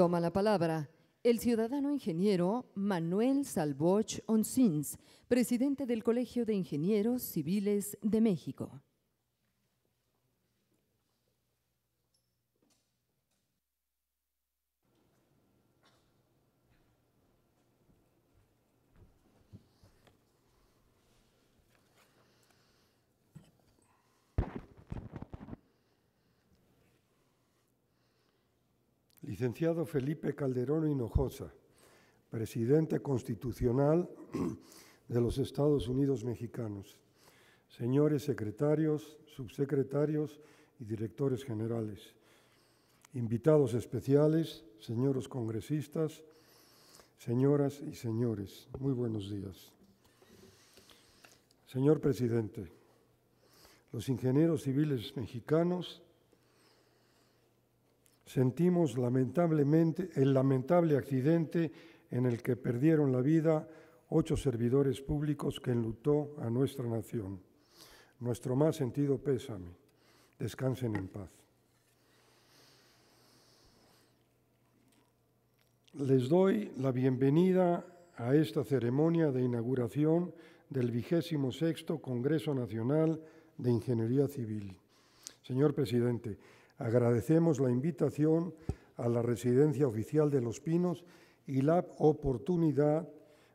Toma la palabra el ciudadano ingeniero Manuel Salvoch Oncins, presidente del Colegio de Ingenieros Civiles de México. Licenciado Felipe Calderón Hinojosa, presidente constitucional de los Estados Unidos mexicanos, señores secretarios, subsecretarios y directores generales, invitados especiales, señores congresistas, señoras y señores, muy buenos días. Señor presidente, los ingenieros civiles mexicanos sentimos lamentablemente el lamentable accidente en el que perdieron la vida 8 servidores públicos que enlutó a nuestra nación. Nuestro más sentido pésame. Descansen en paz. Les doy la bienvenida a esta ceremonia de inauguración del 26º Congreso Nacional de Ingeniería Civil. Señor presidente, agradecemos la invitación a la Residencia Oficial de Los Pinos y la oportunidad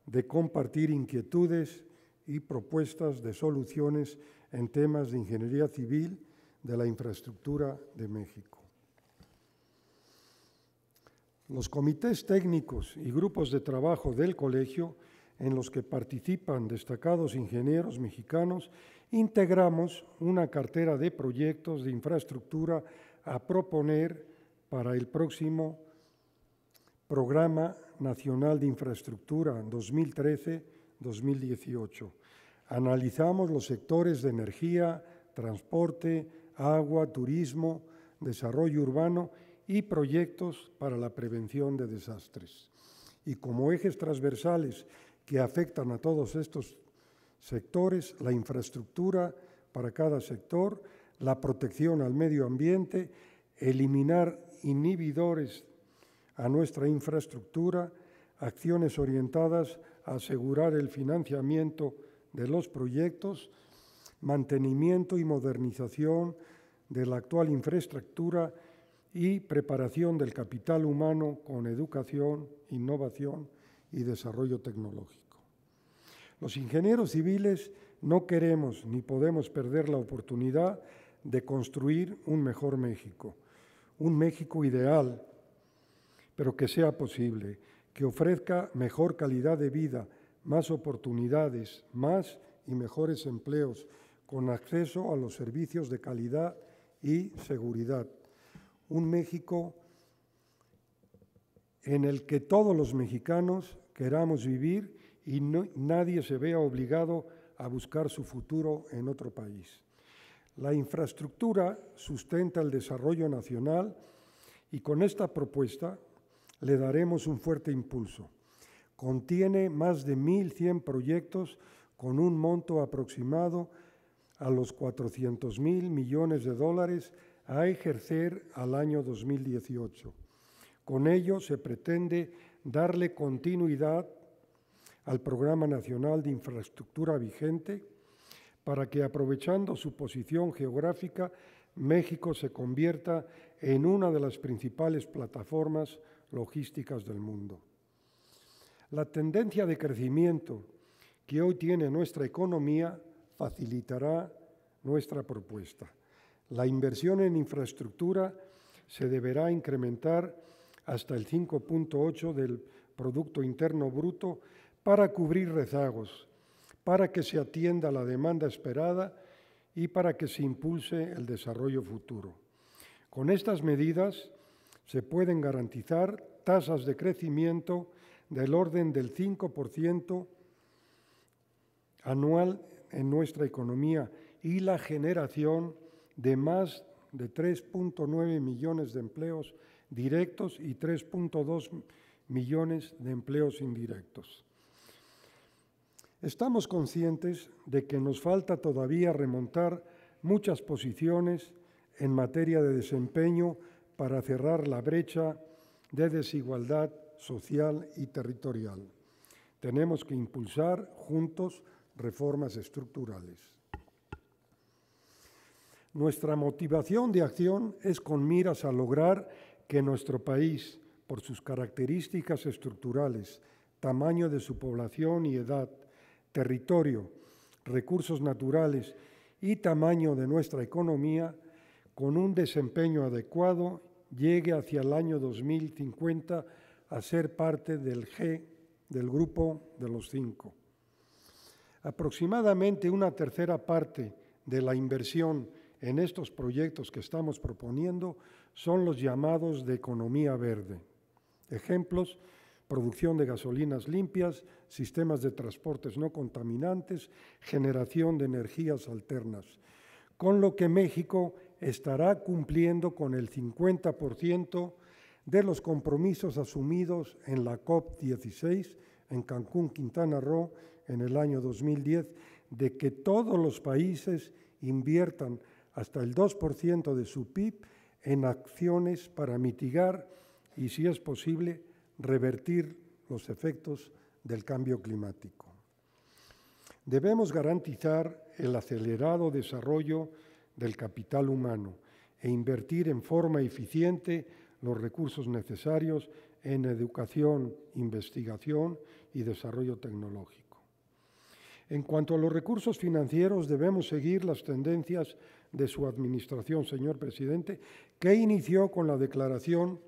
de compartir inquietudes y propuestas de soluciones en temas de ingeniería civil de la infraestructura de México. Los comités técnicos y grupos de trabajo del colegio, en los que participan destacados ingenieros mexicanos, integramos una cartera de proyectos de infraestructura a proponer para el próximo Programa Nacional de Infraestructura 2013-2018. Analizamos los sectores de energía, transporte, agua, turismo, desarrollo urbano y proyectos para la prevención de desastres. Y como ejes transversales que afectan a todos estos sectores, la infraestructura para cada sector, la protección al medio ambiente, eliminar inhibidores a nuestra infraestructura, acciones orientadas a asegurar el financiamiento de los proyectos, mantenimiento y modernización de la actual infraestructura y preparación del capital humano con educación, innovación y desarrollo tecnológico. Los ingenieros civiles no queremos ni podemos perder la oportunidad de construir un mejor México, un México ideal, pero que sea posible, que ofrezca mejor calidad de vida, más oportunidades, más y mejores empleos, con acceso a los servicios de calidad y seguridad. Un México en el que todos los mexicanos queramos vivir y nadie se vea obligado a buscar su futuro en otro país. La infraestructura sustenta el desarrollo nacional y con esta propuesta le daremos un fuerte impulso. Contiene más de 1.100 proyectos con un monto aproximado a los $400,000 millones a ejercer al año 2018. Con ello se pretende darle continuidad al Programa Nacional de Infraestructura vigente para que, aprovechando su posición geográfica, México se convierta en una de las principales plataformas logísticas del mundo. La tendencia de crecimiento que hoy tiene nuestra economía facilitará nuestra propuesta. La inversión en infraestructura se deberá incrementar hasta el 5.8% del Producto Interno Bruto para cubrir rezagos, para que se atienda la demanda esperada y para que se impulse el desarrollo futuro. Con estas medidas se pueden garantizar tasas de crecimiento del orden del 5% anual en nuestra economía y la generación de más de 3.9 millones de empleos directos y 3.2 millones de empleos indirectos. Estamos conscientes de que nos falta todavía remontar muchas posiciones en materia de desempeño para cerrar la brecha de desigualdad social y territorial. Tenemos que impulsar juntos reformas estructurales. Nuestra motivación de acción es con miras a lograr que nuestro país, por sus características estructurales, tamaño de su población y edad, territorio, recursos naturales y tamaño de nuestra economía, con un desempeño adecuado, llegue hacia el año 2050 a ser parte del grupo de los 5. Aproximadamente una tercera parte de la inversión en estos proyectos que estamos proponiendo son los llamados de economía verde. Ejemplos: producción de gasolinas limpias, sistemas de transportes no contaminantes, generación de energías alternas, con lo que México estará cumpliendo con el 50% de los compromisos asumidos en la COP16 en Cancún, Quintana Roo, en el año 2010, de que todos los países inviertan hasta el 2% de su PIB en acciones para mitigar y, si es posible, revertir los efectos del cambio climático. Debemos garantizar el acelerado desarrollo del capital humano e invertir en forma eficiente los recursos necesarios en educación, investigación y desarrollo tecnológico. En cuanto a los recursos financieros, debemos seguir las tendencias de su administración, señor presidente, que inició con la declaración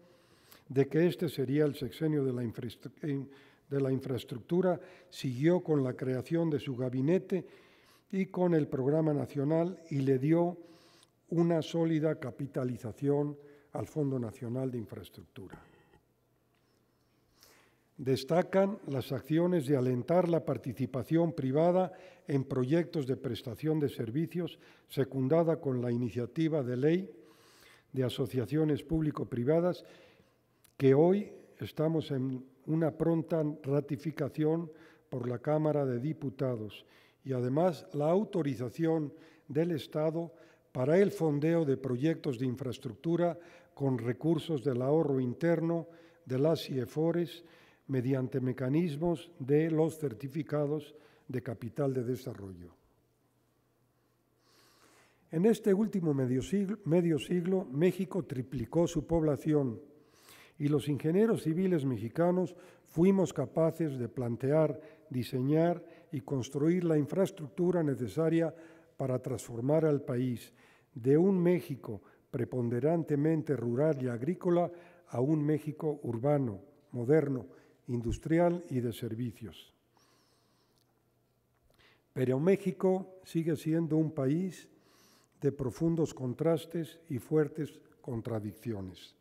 de que este sería el sexenio de la infraestructura, siguió con la creación de su gabinete y con el programa nacional y le dio una sólida capitalización al Fondo Nacional de Infraestructura. Destacan las acciones de alentar la participación privada en proyectos de prestación de servicios, secundada con la iniciativa de ley de asociaciones público-privadas, que hoy estamos en una pronta ratificación por la Cámara de Diputados, y además la autorización del Estado para el fondeo de proyectos de infraestructura con recursos del ahorro interno, de las CIEFORES, mediante mecanismos de los certificados de capital de desarrollo. En este último medio siglo, México triplicó su población y los ingenieros civiles mexicanos fuimos capaces de plantear, diseñar y construir la infraestructura necesaria para transformar al país de un México preponderantemente rural y agrícola a un México urbano, moderno, industrial y de servicios. Pero México sigue siendo un país de profundos contrastes y fuertes contradicciones.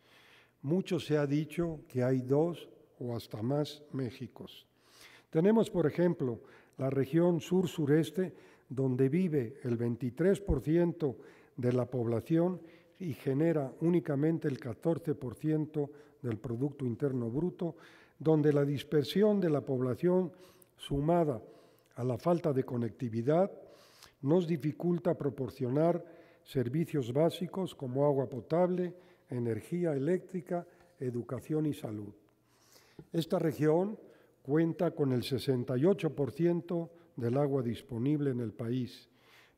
Mucho se ha dicho que hay dos o hasta más Méxicos. Tenemos, por ejemplo, la región sur-sureste, donde vive el 23% de la población y genera únicamente el 14% del Producto Interno Bruto, donde la dispersión de la población, sumada a la falta de conectividad, nos dificulta proporcionar servicios básicos como agua potable, energía eléctrica, educación y salud. Esta región cuenta con el 68% del agua disponible en el país,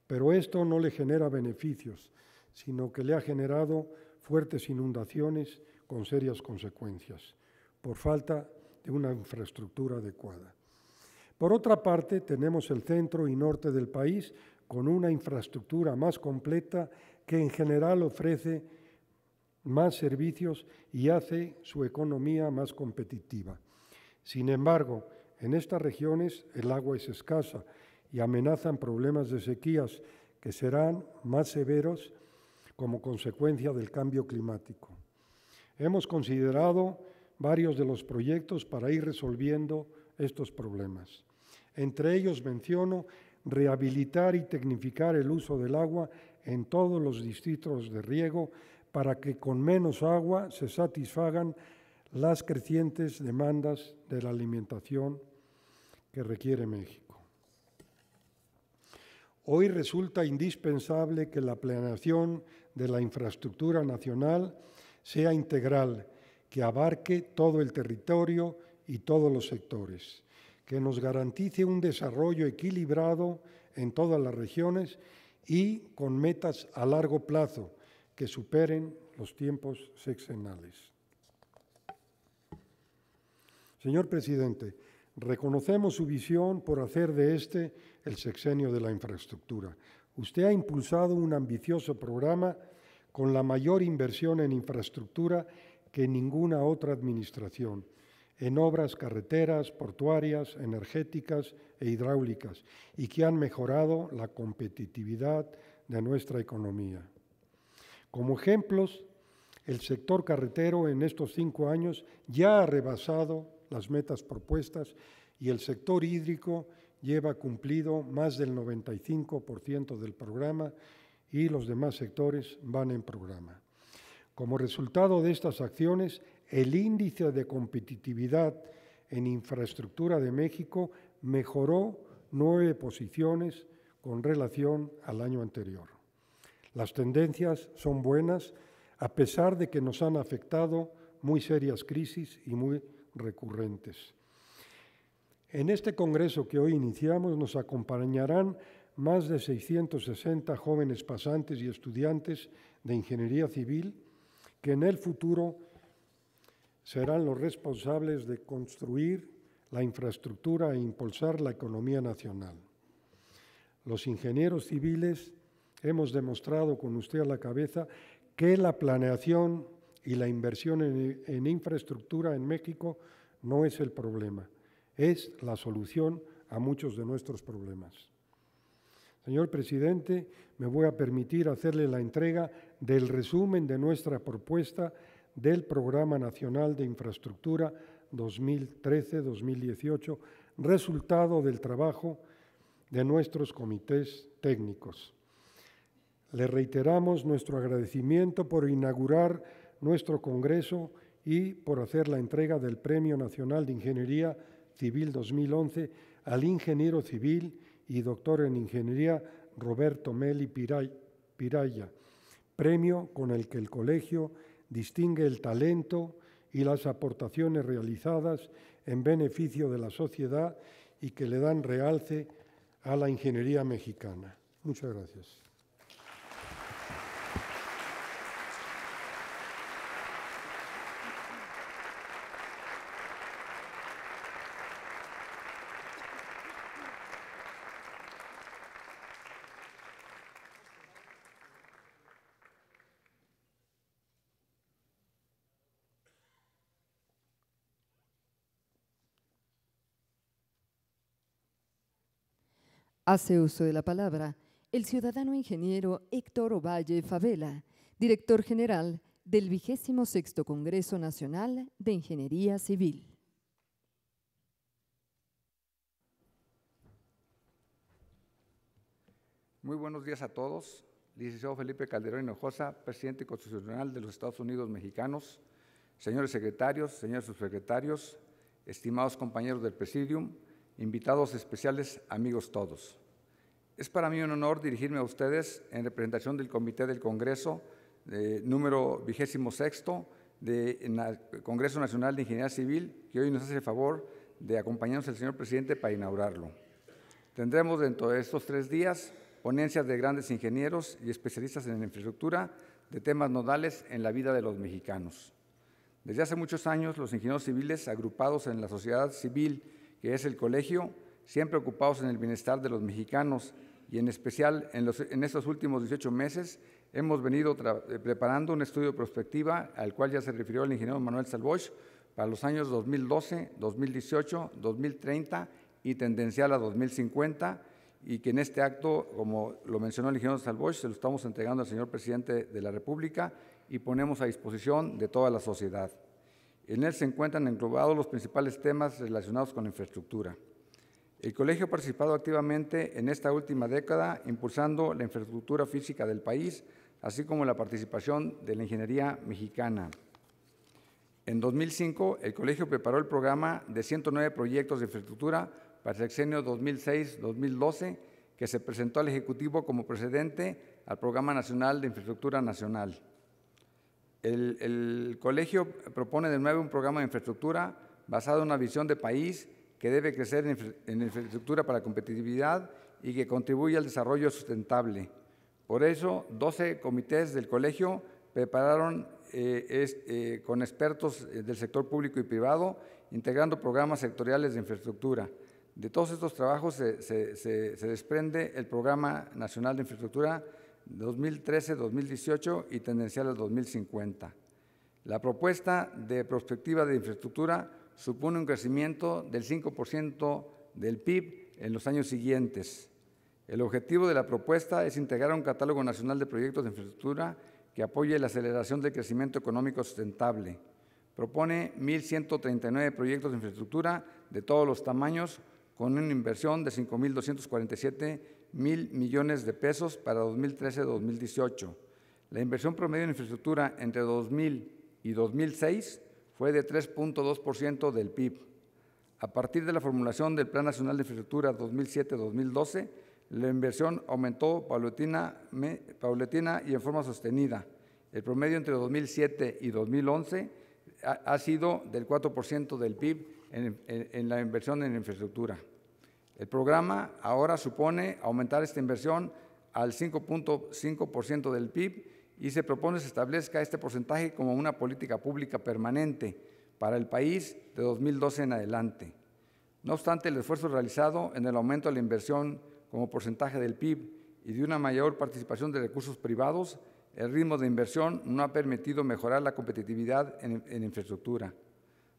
pero esto no le genera beneficios, sino que le ha generado fuertes inundaciones con serias consecuencias, por falta de una infraestructura adecuada. Por otra parte, tenemos el centro y norte del país con una infraestructura más completa que en general ofrece más servicios y hace su economía más competitiva. Sin embargo, en estas regiones el agua es escasa y amenazan problemas de sequías que serán más severos como consecuencia del cambio climático. Hemos considerado varios de los proyectos para ir resolviendo estos problemas. Entre ellos menciono rehabilitar y tecnificar el uso del agua en todos los distritos de riego para que con menos agua se satisfagan las crecientes demandas de la alimentación que requiere México. Hoy resulta indispensable que la planeación de la infraestructura nacional sea integral, que abarque todo el territorio y todos los sectores, que nos garantice un desarrollo equilibrado en todas las regiones y con metas a largo plazo que superen los tiempos sexenales. Señor presidente, reconocemos su visión por hacer de este el sexenio de la infraestructura. Usted ha impulsado un ambicioso programa con la mayor inversión en infraestructura que ninguna otra administración, en obras carreteras, portuarias, energéticas e hidráulicas, y que han mejorado la competitividad de nuestra economía. Como ejemplos, el sector carretero en estos 5 años ya ha rebasado las metas propuestas y el sector hídrico lleva cumplido más del 95% del programa y los demás sectores van en programa. Como resultado de estas acciones, el índice de competitividad en infraestructura de México mejoró 9 posiciones con relación al año anterior. Las tendencias son buenas, a pesar de que nos han afectado muy serias crisis y muy recurrentes. En este congreso que hoy iniciamos nos acompañarán más de 660 jóvenes pasantes y estudiantes de ingeniería civil que en el futuro serán los responsables de construir la infraestructura e impulsar la economía nacional. Los ingenieros civiles hemos demostrado con usted a la cabeza que la planeación y la inversión en infraestructura en México no es el problema, es la solución a muchos de nuestros problemas. Señor presidente, me voy a permitir hacerle la entrega del resumen de nuestra propuesta del Programa Nacional de Infraestructura 2013-2018, resultado del trabajo de nuestros comités técnicos. Le reiteramos nuestro agradecimiento por inaugurar nuestro Congreso y por hacer la entrega del Premio Nacional de Ingeniería Civil 2011 al ingeniero civil y doctor en Ingeniería Roberto Meli Piraya, premio con el que el Colegio distingue el talento y las aportaciones realizadas en beneficio de la sociedad y que le dan realce a la ingeniería mexicana. Muchas gracias. Hace uso de la palabra el ciudadano ingeniero Héctor Ovalle Favela, director general del 26º Congreso Nacional de Ingeniería Civil. Muy buenos días a todos. Licenciado Felipe Calderón Hinojosa, presidente constitucional de los Estados Unidos mexicanos, señores secretarios, señores subsecretarios, estimados compañeros del Presidium, invitados especiales, amigos todos. Es para mí un honor dirigirme a ustedes en representación del Comité del Congreso número 26º del Congreso Nacional de Ingeniería Civil, que hoy nos hace el favor de acompañarnos el señor presidente para inaugurarlo. Tendremos dentro de estos 3 días ponencias de grandes ingenieros y especialistas en infraestructura de temas nodales en la vida de los mexicanos. Desde hace muchos años, los ingenieros civiles agrupados en la sociedad civil, que es el colegio, siempre ocupados en el bienestar de los mexicanos y en especial en estos últimos 18 meses hemos venido preparando un estudio de prospectiva al cual ya se refirió el ingeniero Manuel Salvoch para los años 2012, 2018, 2030 y tendencial a 2050, y que en este acto, como lo mencionó el ingeniero Salvoch, se lo estamos entregando al señor presidente de la República y ponemos a disposición de toda la sociedad. En él se encuentran englobados los principales temas relacionados con la infraestructura. El colegio ha participado activamente en esta última década impulsando la infraestructura física del país, así como la participación de la ingeniería mexicana. En 2005, el colegio preparó el programa de 109 proyectos de infraestructura para el sexenio 2006-2012, que se presentó al Ejecutivo como precedente al Programa Nacional de Infraestructura Nacional. El colegio propone de nuevo un programa de infraestructura basado en una visión de país que debe crecer en infraestructura para la competitividad y que contribuya al desarrollo sustentable. Por eso, 12 comités del colegio prepararon con expertos del sector público y privado, integrando programas sectoriales de infraestructura. De todos estos trabajos se desprende el Programa Nacional de Infraestructura 2013-2018 y tendencial al 2050. La propuesta de prospectiva de infraestructura supone un crecimiento del 5% del PIB en los años siguientes. El objetivo de la propuesta es integrar un catálogo nacional de proyectos de infraestructura que apoye la aceleración del crecimiento económico sustentable. Propone 1.139 proyectos de infraestructura de todos los tamaños, con una inversión de 5.247 mil millones de pesos para 2013-2018. La inversión promedio en infraestructura entre 2000 y 2006 fue de 3.2% del PIB. A partir de la formulación del Plan Nacional de Infraestructura 2007-2012, la inversión aumentó paulatina y en forma sostenida. El promedio entre 2007 y 2011 ha sido del 4% del PIB en la inversión en infraestructura. El programa ahora supone aumentar esta inversión al 5.5% del PIB y se propone que se establezca este porcentaje como una política pública permanente para el país de 2012 en adelante. No obstante, el esfuerzo realizado en el aumento de la inversión como porcentaje del PIB y de una mayor participación de recursos privados, el ritmo de inversión no ha permitido mejorar la competitividad en infraestructura.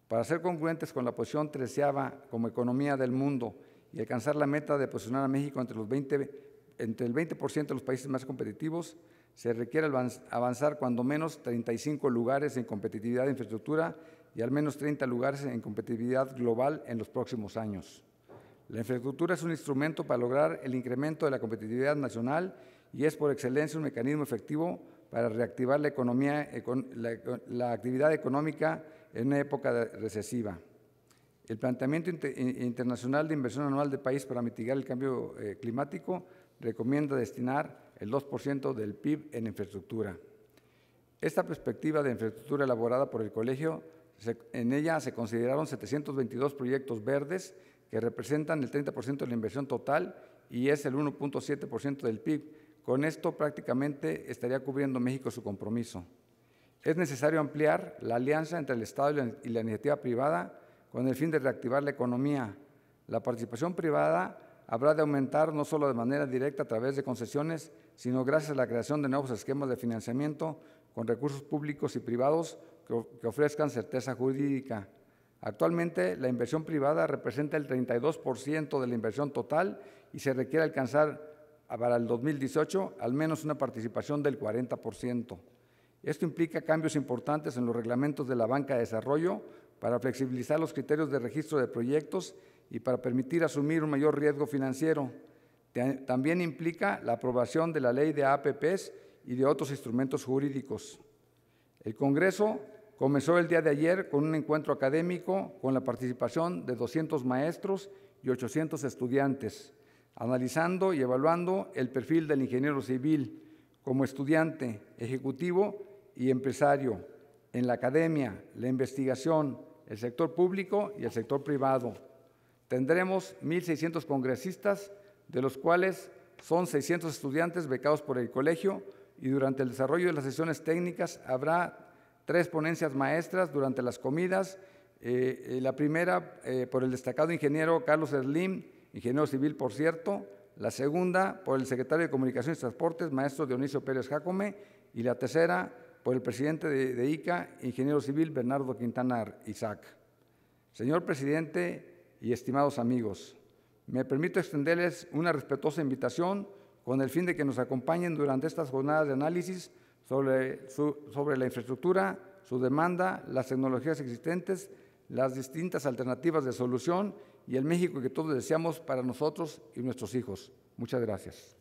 Para ser congruentes con la posición 13ª como economía del mundo y alcanzar la meta de posicionar a México entre el 20% de los países más competitivos, se requiere avanzar cuando menos 35 lugares en competitividad de infraestructura y al menos 30 lugares en competitividad global en los próximos años. La infraestructura es un instrumento para lograr el incremento de la competitividad nacional y es por excelencia un mecanismo efectivo para reactivar la economía, la actividad económica en una época recesiva. El planteamiento internacional de inversión anual del país para mitigar el cambio climático recomienda destinar el 2% del PIB en infraestructura. Esta perspectiva de infraestructura elaborada por el colegio, en ella se consideraron 722 proyectos verdes que representan el 30% de la inversión total y es el 1.7% del PIB. Con esto prácticamente estaría cubriendo México su compromiso. Es necesario ampliar la alianza entre el Estado y la iniciativa privada con el fin de reactivar la economía. La participación privada habrá de aumentar no solo de manera directa a través de concesiones, sino gracias a la creación de nuevos esquemas de financiamiento con recursos públicos y privados que ofrezcan certeza jurídica. Actualmente, la inversión privada representa el 32% de la inversión total y se requiere alcanzar para el 2018 al menos una participación del 40%. Esto implica cambios importantes en los reglamentos de la banca de desarrollo para flexibilizar los criterios de registro de proyectos y para permitir asumir un mayor riesgo financiero. También implica la aprobación de la ley de APPs y de otros instrumentos jurídicos. El Congreso comenzó el día de ayer con un encuentro académico con la participación de 200 maestros y 800 estudiantes, analizando y evaluando el perfil del ingeniero civil como estudiante, ejecutivo y empresario en la academia, la investigación, el sector público y el sector privado. Tendremos 1.600 congresistas, de los cuales son 600 estudiantes becados por el colegio y durante el desarrollo de las sesiones técnicas habrá 3 ponencias maestras durante las comidas. La primera por el destacado ingeniero Carlos Slim, ingeniero civil por cierto, la segunda por el secretario de Comunicaciones y Transportes, maestro Dionisio Pérez Jácome, y la tercera por el presidente de ICA, ingeniero civil Bernardo Quintana Isaac. Señor presidente y estimados amigos, me permito extenderles una respetuosa invitación con el fin de que nos acompañen durante estas jornadas de análisis sobre la infraestructura, su demanda, las tecnologías existentes, las distintas alternativas de solución y el México que todos deseamos para nosotros y nuestros hijos. Muchas gracias.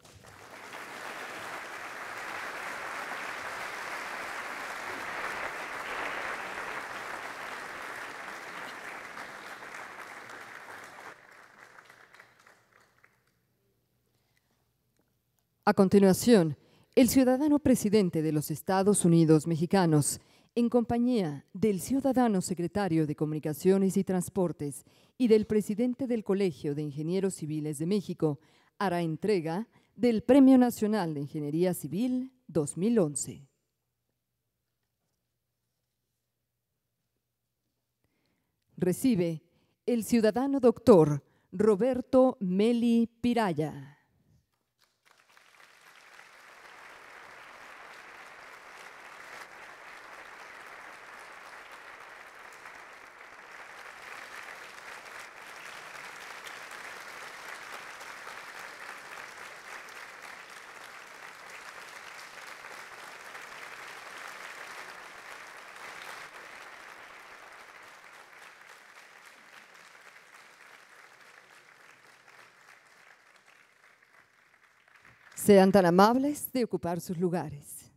A continuación, El ciudadano presidente de los Estados Unidos mexicanos, en compañía del ciudadano secretario de Comunicaciones y Transportes y del presidente del Colegio de Ingenieros Civiles de México, hará entrega del Premio Nacional de Ingeniería Civil 2011. Recibe el ciudadano doctor Roberto Meli Piraya. Sean tan amables de ocupar sus lugares.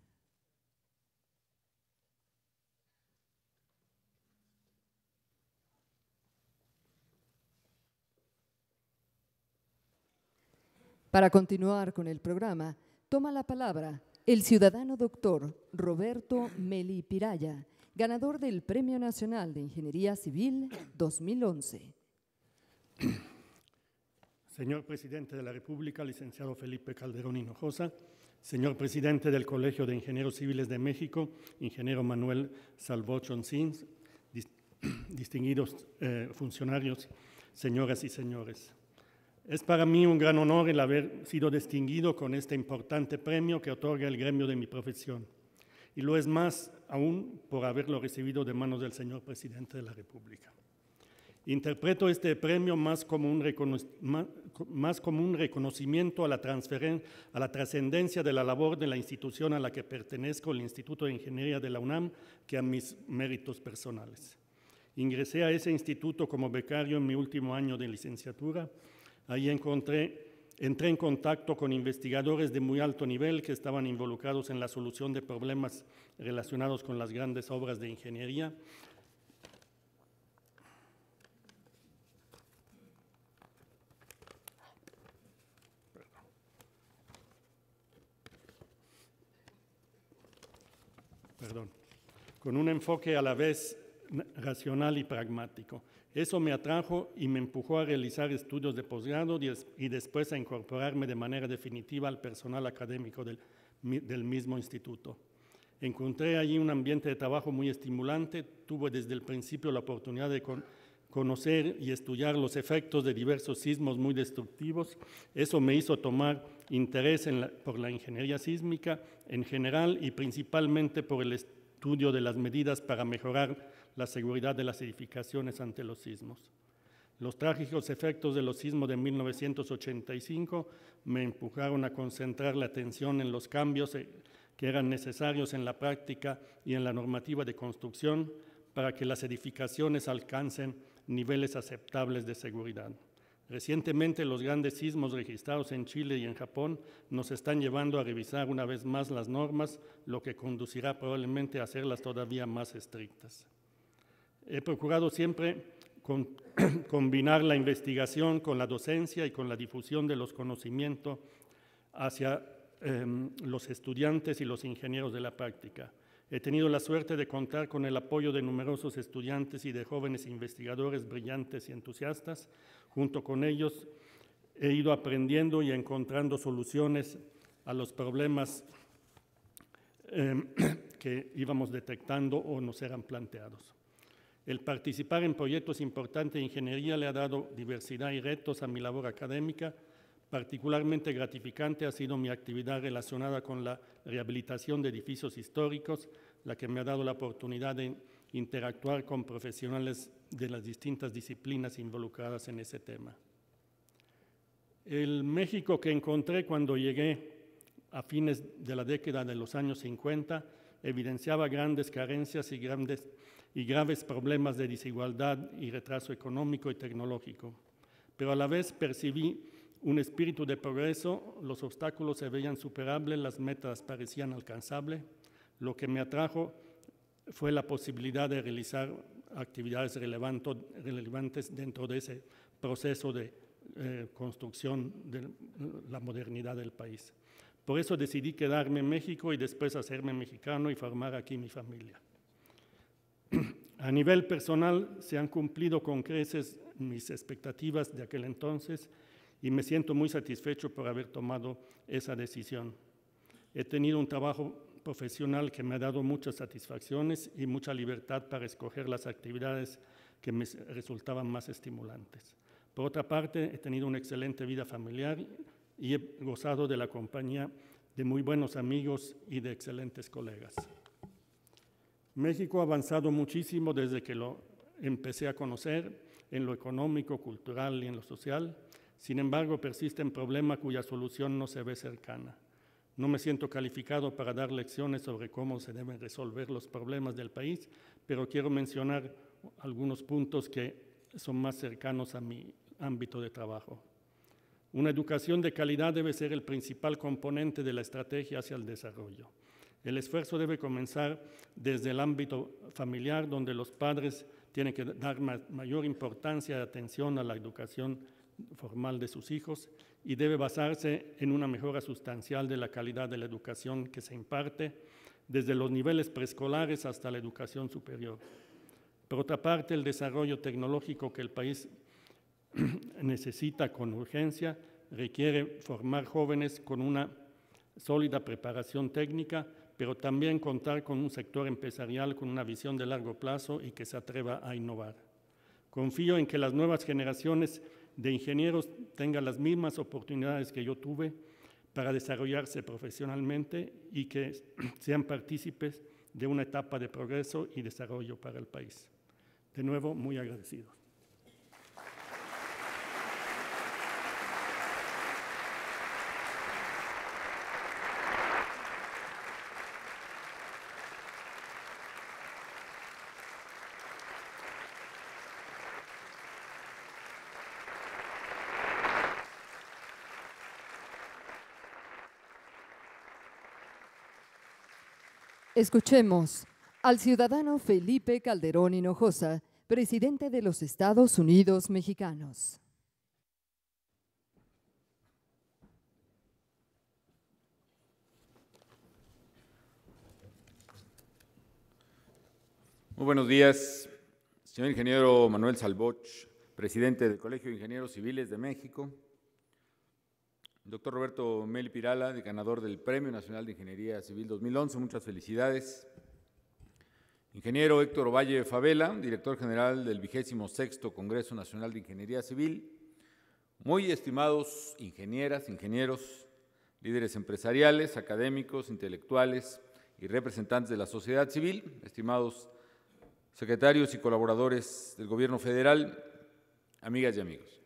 Para continuar con el programa, toma la palabra el ciudadano doctor Roberto Meli Piraya, ganador del Premio Nacional de Ingeniería Civil 2011. Señor Presidente de la República, licenciado Felipe Calderón Hinojosa, señor Presidente del Colegio de Ingenieros Civiles de México, ingeniero Manuel Salvó Choncins, distinguidos funcionarios, señoras y señores. Es para mí un gran honor el haber sido distinguido con este importante premio que otorga el gremio de mi profesión. Y lo es más aún por haberlo recibido de manos del señor Presidente de la República. Interpreto este premio más como un reconocimiento a la trascendencia de la labor de la institución a la que pertenezco, el Instituto de Ingeniería de la UNAM, que a mis méritos personales. Ingresé a ese instituto como becario en mi último año de licenciatura. Ahí entré en contacto con investigadores de muy alto nivel que estaban involucrados en la solución de problemas relacionados con las grandes obras de ingeniería. Con un enfoque a la vez racional y pragmático. Eso me atrajo y me empujó a realizar estudios de posgrado y después a incorporarme de manera definitiva al personal académico del mismo instituto. Encontré allí un ambiente de trabajo muy estimulante, tuve desde el principio la oportunidad de conocer y estudiar los efectos de diversos sismos muy destructivos. Eso me hizo tomar interés por la ingeniería sísmica en general y principalmente por el estudio de las medidas para mejorar la seguridad de las edificaciones ante los sismos. Los trágicos efectos de los sismos de 1985 me empujaron a concentrar la atención en los cambios que eran necesarios en la práctica y en la normativa de construcción para que las edificaciones alcancen niveles aceptables de seguridad. Recientemente, los grandes sismos registrados en Chile y en Japón nos están llevando a revisar una vez más las normas, lo que conducirá probablemente a hacerlas todavía más estrictas. He procurado siempre combinar la investigación con la docencia y con la difusión de los conocimientos hacia los estudiantes y los ingenieros de la práctica. He tenido la suerte de contar con el apoyo de numerosos estudiantes y de jóvenes investigadores brillantes y entusiastas. Junto con ellos he ido aprendiendo y encontrando soluciones a los problemas que íbamos detectando o nos eran planteados. El participar en proyectos importantes de ingeniería le ha dado diversidad y retos a mi labor académica. Particularmente gratificante ha sido mi actividad relacionada con la rehabilitación de edificios históricos, la que me ha dado la oportunidad de interactuar con profesionales de las distintas disciplinas involucradas en ese tema. El México que encontré cuando llegué a fines de la década de los años 50 evidenciaba grandes carencias y graves problemas de desigualdad y retraso económico y tecnológico, pero a la vez percibí un espíritu de progreso, los obstáculos se veían superables, las metas parecían alcanzables. Lo que me atrajo fue la posibilidad de realizar actividades relevantes dentro de ese proceso de construcción de la modernidad del país. Por eso decidí quedarme en México y después hacerme mexicano y formar aquí mi familia. A nivel personal, se han cumplido con creces mis expectativas de aquel entonces y me siento muy satisfecho por haber tomado esa decisión. He tenido un trabajo profesional que me ha dado muchas satisfacciones y mucha libertad para escoger las actividades que me resultaban más estimulantes. Por otra parte, he tenido una excelente vida familiar y he gozado de la compañía de muy buenos amigos y de excelentes colegas. México ha avanzado muchísimo desde que lo empecé a conocer en lo económico, cultural y en lo social. Sin embargo, persisten problemas cuya solución no se ve cercana. No me siento calificado para dar lecciones sobre cómo se deben resolver los problemas del país, pero quiero mencionar algunos puntos que son más cercanos a mi ámbito de trabajo. Una educación de calidad debe ser el principal componente de la estrategia hacia el desarrollo. El esfuerzo debe comenzar desde el ámbito familiar, donde los padres tienen que dar mayor importancia y atención a la educación formal de sus hijos y debe basarse en una mejora sustancial de la calidad de la educación que se imparte desde los niveles preescolares hasta la educación superior. Por otra parte, el desarrollo tecnológico que el país necesita con urgencia requiere formar jóvenes con una sólida preparación técnica, pero también contar con un sector empresarial con una visión de largo plazo y que se atreva a innovar. Confío en que las nuevas generaciones de ingenieros tengan las mismas oportunidades que yo tuve para desarrollarse profesionalmente y que sean partícipes de una etapa de progreso y desarrollo para el país. De nuevo, muy agradecido. Escuchemos al ciudadano Felipe Calderón Hinojosa, presidente de los Estados Unidos Mexicanos. Muy buenos días, señor ingeniero Manuel Salvoch, presidente del Colegio de Ingenieros Civiles de México, doctor Roberto Meli Pirala, ganador del Premio Nacional de Ingeniería Civil 2011, muchas felicidades. Ingeniero Héctor Ovalle Favela, director general del 26º Congreso Nacional de Ingeniería Civil. Muy estimados ingenieras, ingenieros, líderes empresariales, académicos, intelectuales y representantes de la sociedad civil, estimados secretarios y colaboradores del Gobierno Federal, amigas y amigos.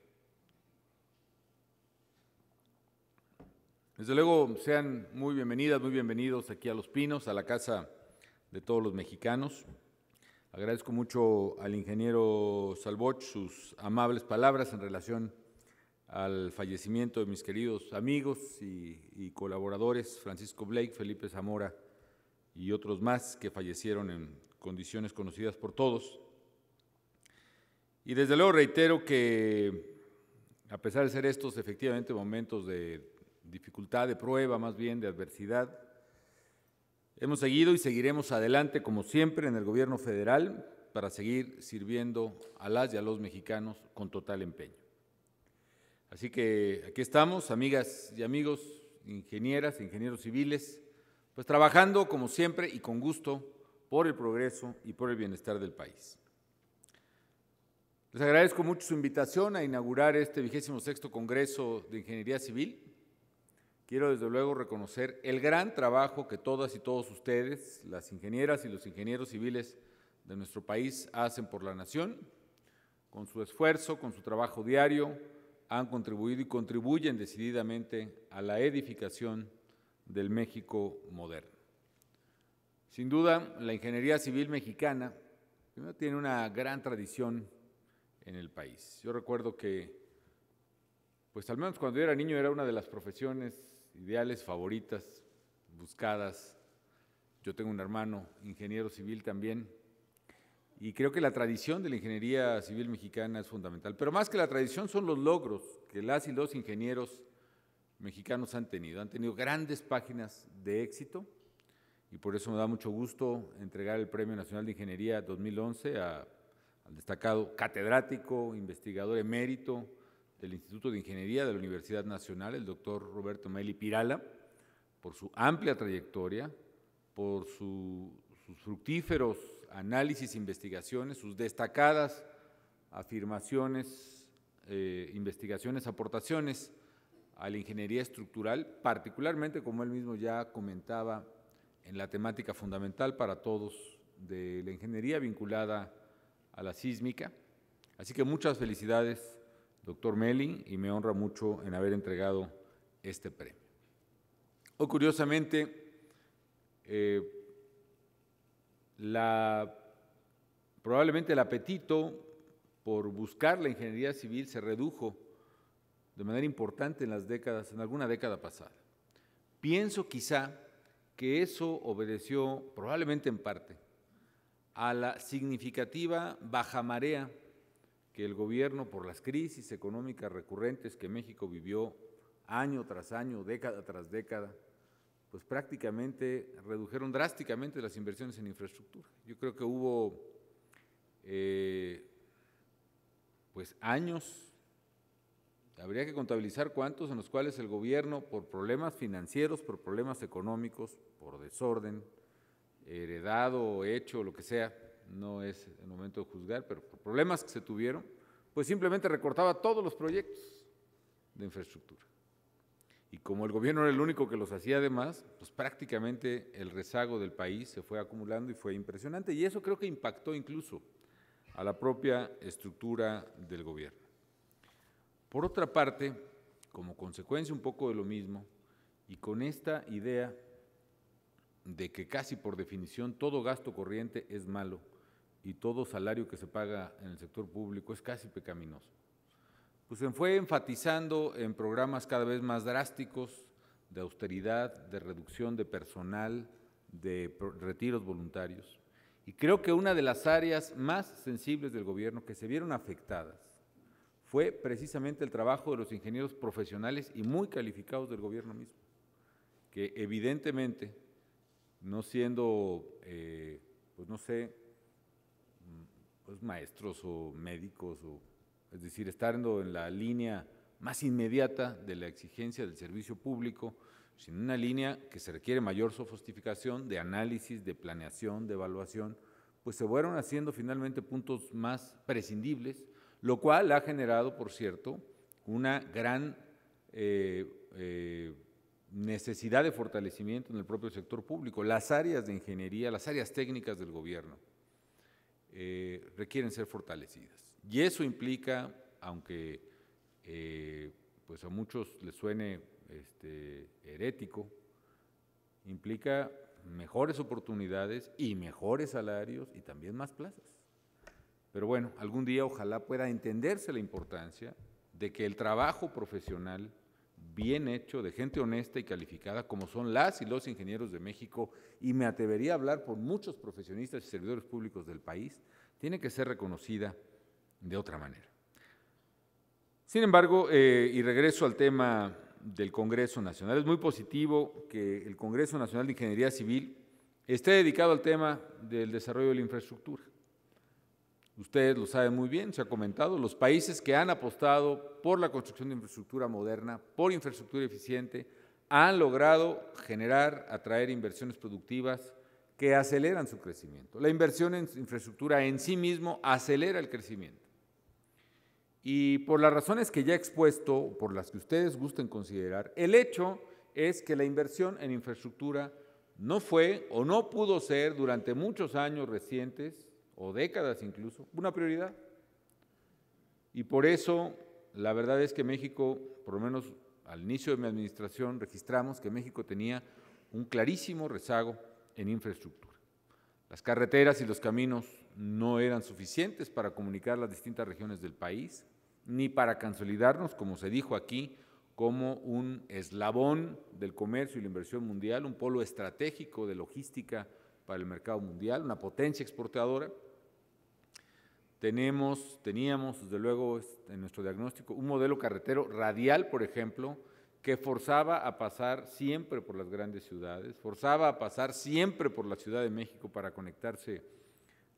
Desde luego, sean muy bienvenidas, muy bienvenidos aquí a Los Pinos, a la casa de todos los mexicanos. Agradezco mucho al ingeniero Salvoch sus amables palabras en relación al fallecimiento de mis queridos amigos y colaboradores, Francisco Blake, Felipe Zamora y otros más que fallecieron en condiciones conocidas por todos. Y desde luego reitero que, a pesar de ser estos efectivamente momentos de dificultad, de prueba, más bien de adversidad, hemos seguido y seguiremos adelante, como siempre, en el Gobierno Federal para seguir sirviendo a las y a los mexicanos con total empeño. Así que aquí estamos, amigas y amigos, ingenieras, ingenieros civiles, pues trabajando, como siempre, y con gusto por el progreso y por el bienestar del país. Les agradezco mucho su invitación a inaugurar este 26º Congreso de Ingeniería Civil. Quiero desde luego reconocer el gran trabajo que todas y todos ustedes, las ingenieras y los ingenieros civiles de nuestro país, hacen por la nación. Con su esfuerzo, con su trabajo diario, han contribuido y contribuyen decididamente a la edificación del México moderno. Sin duda, la ingeniería civil mexicana tiene una gran tradición en el país. Yo recuerdo que, pues al menos cuando yo era niño, era una de las profesiones ideales, favoritas, buscadas. Yo tengo un hermano ingeniero civil también, y creo que la tradición de la ingeniería civil mexicana es fundamental. Pero más que la tradición son los logros que las y los ingenieros mexicanos han tenido grandes páginas de éxito, y por eso me da mucho gusto entregar el Premio Nacional de Ingeniería 2011 al destacado catedrático, investigador emérito del Instituto de Ingeniería de la Universidad Nacional, el doctor Roberto Meli Pirala, por su amplia trayectoria, por sus fructíferos análisis e investigaciones, sus destacadas afirmaciones, investigaciones, aportaciones a la ingeniería estructural, particularmente, como él mismo ya comentaba, en la temática fundamental para todos de la ingeniería vinculada a la sísmica. Así que muchas felicidades, doctor Meli, y me honra mucho en haber entregado este premio. Hoy, curiosamente, probablemente el apetito por buscar la ingeniería civil se redujo de manera importante en alguna década pasada. Pienso quizá que eso obedeció, probablemente en parte, a la significativa bajamarea que el gobierno, por las crisis económicas recurrentes que México vivió año tras año, década tras década, pues prácticamente redujeron drásticamente las inversiones en infraestructura. Yo creo que hubo pues años, habría que contabilizar cuántos, en los cuales el gobierno, por problemas financieros, por problemas económicos, por desorden, heredado, hecho, lo que sea, no es el momento de juzgar, pero por problemas que se tuvieron, pues simplemente recortaba todos los proyectos de infraestructura. Y como el gobierno era el único que los hacía además, pues prácticamente el rezago del país se fue acumulando y fue impresionante. Y eso creo que impactó incluso a la propia estructura del gobierno. Por otra parte, como consecuencia un poco de lo mismo, y con esta idea de que casi por definición todo gasto corriente es malo y todo salario que se paga en el sector público es casi pecaminoso, pues se fue enfatizando en programas cada vez más drásticos de austeridad, de reducción de personal, de retiros voluntarios. Y creo que una de las áreas más sensibles del gobierno que se vieron afectadas fue precisamente el trabajo de los ingenieros profesionales y muy calificados del gobierno mismo, que evidentemente, no siendo, pues no sé, pues maestros o médicos, es decir, estando en la línea más inmediata de la exigencia del servicio público, sino una línea que se requiere mayor sofisticación de análisis, de planeación, de evaluación, pues se fueron haciendo finalmente puntos más prescindibles, lo cual ha generado, por cierto, una gran necesidad de fortalecimiento en el propio sector público. Las áreas de ingeniería, las áreas técnicas del gobierno requieren ser fortalecidas. Y eso implica, aunque pues a muchos les suene herético, implica mejores oportunidades y mejores salarios y también más plazas. Pero bueno, algún día ojalá pueda entenderse la importancia de que el trabajo profesional bien hecho, de gente honesta y calificada, como son las y los ingenieros de México, y me atrevería a hablar por muchos profesionistas y servidores públicos del país, tiene que ser reconocida de otra manera. Sin embargo, y regreso al tema del Congreso Nacional, es muy positivo que el Congreso Nacional de Ingeniería Civil esté dedicado al tema del desarrollo de la infraestructura. Ustedes lo saben muy bien, se ha comentado, los países que han apostado por la construcción de infraestructura moderna, por infraestructura eficiente, han logrado atraer inversiones productivas que aceleran su crecimiento. La inversión en infraestructura en sí mismo acelera el crecimiento. Y por las razones que ya he expuesto, por las que ustedes gusten considerar, el hecho es que la inversión en infraestructura no fue o no pudo ser durante muchos años recientes, o décadas incluso, una prioridad. Y por eso, la verdad es que México, por lo menos al inicio de mi administración, registramos que México tenía un clarísimo rezago en infraestructura. Las carreteras y los caminos no eran suficientes para comunicar las distintas regiones del país, ni para consolidarnos, como se dijo aquí, como un eslabón del comercio y la inversión mundial, un polo estratégico de logística para el mercado mundial, una potencia exportadora. Teníamos, desde luego, en nuestro diagnóstico, un modelo carretero radial, por ejemplo, que forzaba a pasar siempre por las grandes ciudades, forzaba a pasar siempre por la Ciudad de México para conectarse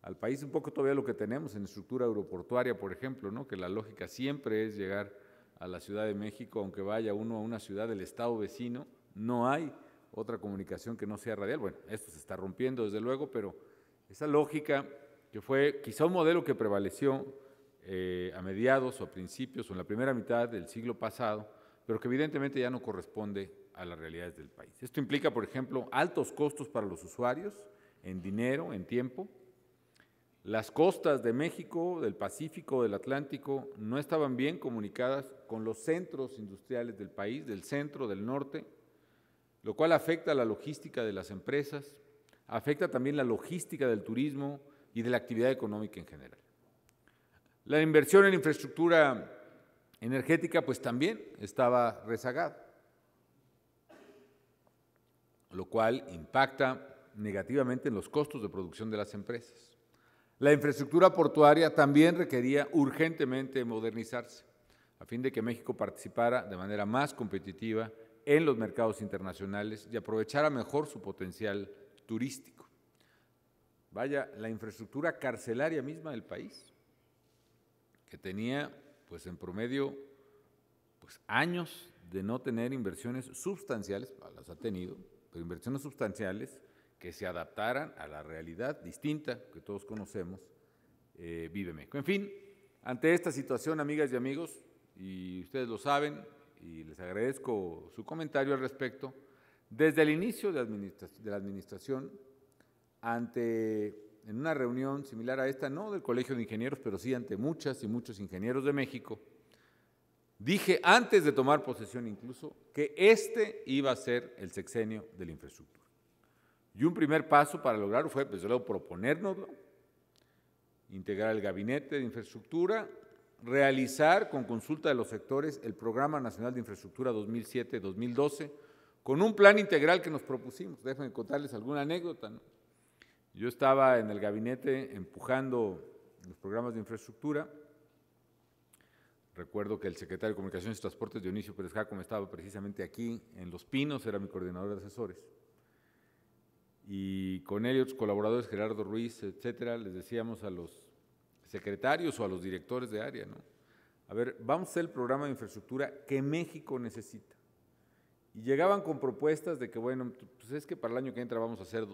al país, un poco todavía lo que tenemos en estructura aeroportuaria, por ejemplo, ¿no? Que la lógica siempre es llegar a la Ciudad de México, aunque vaya uno a una ciudad del estado vecino, no hay otra comunicación que no sea radial. Bueno, esto se está rompiendo desde luego, pero esa lógica que fue quizá un modelo que prevaleció a mediados o a principios o en la primera mitad del siglo pasado, pero que evidentemente ya no corresponde a las realidades del país. Esto implica, por ejemplo, altos costos para los usuarios, en dinero, en tiempo. Las costas de México, del Pacífico, del Atlántico, no estaban bien comunicadas con los centros industriales del país, del centro, del norte, lo cual afecta a la logística de las empresas, afecta también la logística del turismo y de la actividad económica en general. La inversión en infraestructura energética pues también estaba rezagada, lo cual impacta negativamente en los costos de producción de las empresas. La infraestructura portuaria también requería urgentemente modernizarse, a fin de que México participara de manera más competitiva en los mercados internacionales y aprovechara mejor su potencial turístico. Vaya, la infraestructura carcelaria misma del país, que tenía pues en promedio pues años de no tener inversiones sustanciales, las ha tenido, pero inversiones sustanciales que se adaptaran a la realidad distinta que todos conocemos, vive México. En fin, ante esta situación, amigas y amigos, y ustedes lo saben, y les agradezco su comentario al respecto, desde el inicio de la administración, en una reunión similar a esta, no del Colegio de Ingenieros, pero sí ante muchas y muchos ingenieros de México, dije antes de tomar posesión incluso que este iba a ser el sexenio de la infraestructura. Y un primer paso para lograrlo fue, desde luego, proponérnoslo, integrar el Gabinete de Infraestructura, realizar con consulta de los sectores el Programa Nacional de Infraestructura 2007-2012, con un plan integral que nos propusimos. Déjenme contarles alguna anécdota, ¿no? Yo estaba en el gabinete empujando los programas de infraestructura. Recuerdo que el secretario de Comunicaciones y Transportes, Dionisio Pérez Jácome, estaba precisamente aquí en Los Pinos, era mi coordinador de asesores. Y con él y otros colaboradores, Gerardo Ruiz, etcétera, les decíamos a los secretarios o a los directores de área, ¿no? A ver, vamos a hacer el programa de infraestructura que México necesita. Y llegaban con propuestas de que, bueno, pues es que para el año que entra vamos a hacer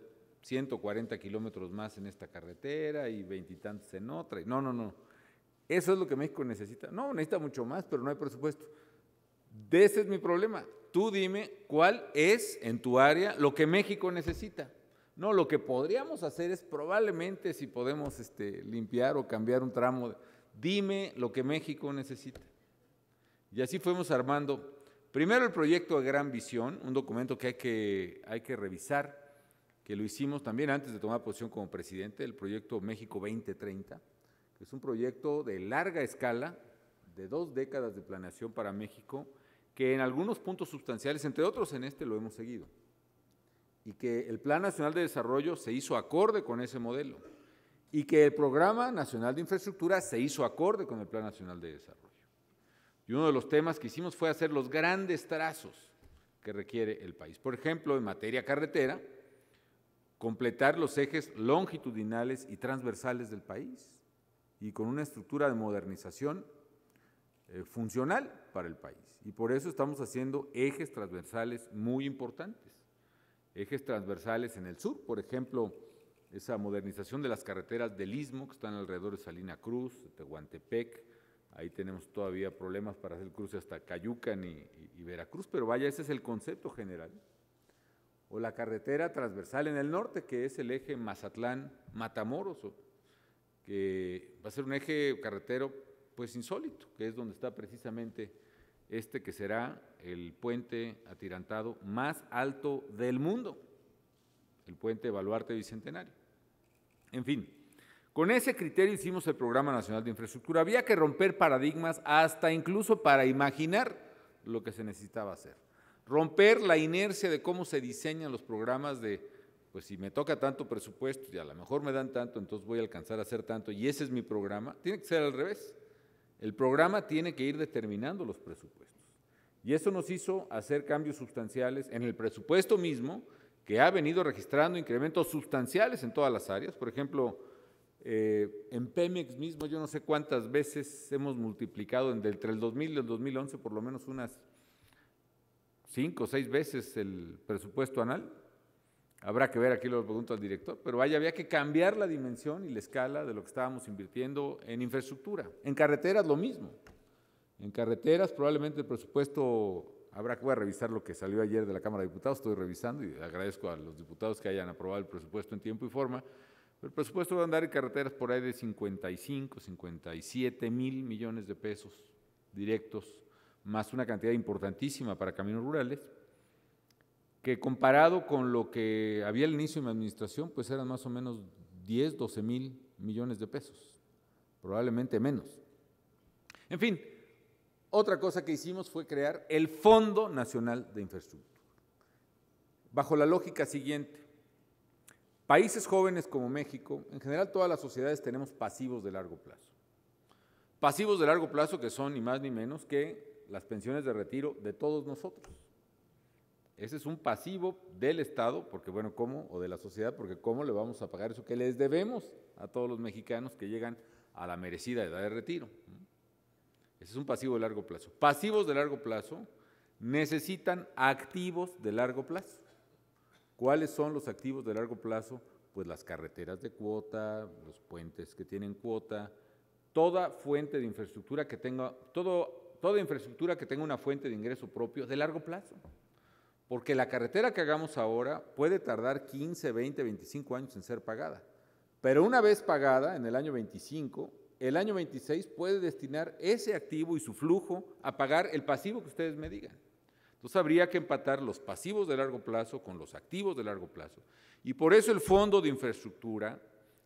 140 kilómetros más en esta carretera y 20 y tantos en otra. Y no. Eso es lo que México necesita. No, necesita mucho más, pero no hay presupuesto. Ese es mi problema. Tú dime cuál es en tu área lo que México necesita. No, lo que podríamos hacer es probablemente si podemos limpiar o cambiar un tramo. Dime lo que México necesita. Y así fuimos armando, primero el proyecto de Gran Visión, un documento que hay que revisar, que lo hicimos también antes de tomar posición como presidente, el proyecto México 2030, que es un proyecto de larga escala, de 2 décadas de planeación para México, que en algunos puntos sustanciales, entre otros en lo hemos seguido, y que el Plan Nacional de Desarrollo se hizo acorde con ese modelo, y que el Programa Nacional de Infraestructura se hizo acorde con el Plan Nacional de Desarrollo. Y uno de los temas que hicimos fue hacer los grandes trazos que requiere el país. Por ejemplo, en materia carretera, completar los ejes longitudinales y transversales del país, y con una estructura de modernización funcional para el país. Y por eso estamos haciendo ejes transversales muy importantes. Ejes transversales en el sur, por ejemplo, esa modernización de las carreteras del Istmo, que están alrededor de Salina Cruz, de Tehuantepec. Ahí tenemos todavía problemas para hacer el cruce hasta Cayucan y Veracruz, pero vaya, ese es el concepto general. O la carretera transversal en el norte, que es el eje Mazatlán-Matamoros, que va a ser un eje carretero pues insólito, que es donde está precisamente que será el puente atirantado más alto del mundo, el puente Baluarte Bicentenario. En fin, con ese criterio hicimos el Programa Nacional de Infraestructura. Había que romper paradigmas hasta incluso para imaginar lo que se necesitaba hacer. Romper la inercia de cómo se diseñan los programas pues si me toca tanto presupuesto y a lo mejor me dan tanto, entonces voy a alcanzar a hacer tanto y ese es mi programa. Tiene que ser al revés. El programa tiene que ir determinando los presupuestos. Y eso nos hizo hacer cambios sustanciales en el presupuesto mismo, que ha venido registrando incrementos sustanciales en todas las áreas. Por ejemplo, en Pemex mismo, yo no sé cuántas veces hemos multiplicado entre el 2000 y el 2011, por lo menos unas 5 o 6 veces el presupuesto anual. Habrá que ver, aquí lo pregunto al director, pero había que cambiar la dimensión y la escala de lo que estábamos invirtiendo en infraestructura. En carreteras lo mismo. En carreteras probablemente el presupuesto, voy a revisar lo que salió ayer de la Cámara de Diputados, estoy revisando y agradezco a los diputados que hayan aprobado el presupuesto en tiempo y forma. El presupuesto va a andar en carreteras por ahí de 55, 57 mil millones de pesos directos, más una cantidad importantísima para caminos rurales, que comparado con lo que había al inicio de mi administración, pues eran más o menos 10, 12 mil millones de pesos, probablemente menos. En fin, otra cosa que hicimos fue crear el Fondo Nacional de Infraestructura, bajo la lógica siguiente. Países jóvenes como México, en general todas las sociedades tenemos pasivos de largo plazo. Pasivos de largo plazo que son ni más ni menos que las pensiones de retiro de todos nosotros. Ese es un pasivo del Estado, porque bueno, ¿cómo? O de la sociedad, porque ¿cómo le vamos a pagar eso que les debemos a todos los mexicanos que llegan a la merecida edad de retiro? Ese es un pasivo de largo plazo. Pasivos de largo plazo necesitan activos de largo plazo. ¿Cuáles son los activos de largo plazo? Pues las carreteras de cuota, los puentes que tienen cuota, toda fuente de infraestructura que tenga, toda infraestructura que tenga una fuente de ingreso propio de largo plazo. Porque la carretera que hagamos ahora puede tardar 15, 20, 25 años en ser pagada. Pero una vez pagada, en el año 25, el año 26 puede destinar ese activo y su flujo a pagar el pasivo que ustedes me digan. Entonces habría que empatar los pasivos de largo plazo con los activos de largo plazo. Y por eso el Fondo de Infraestructura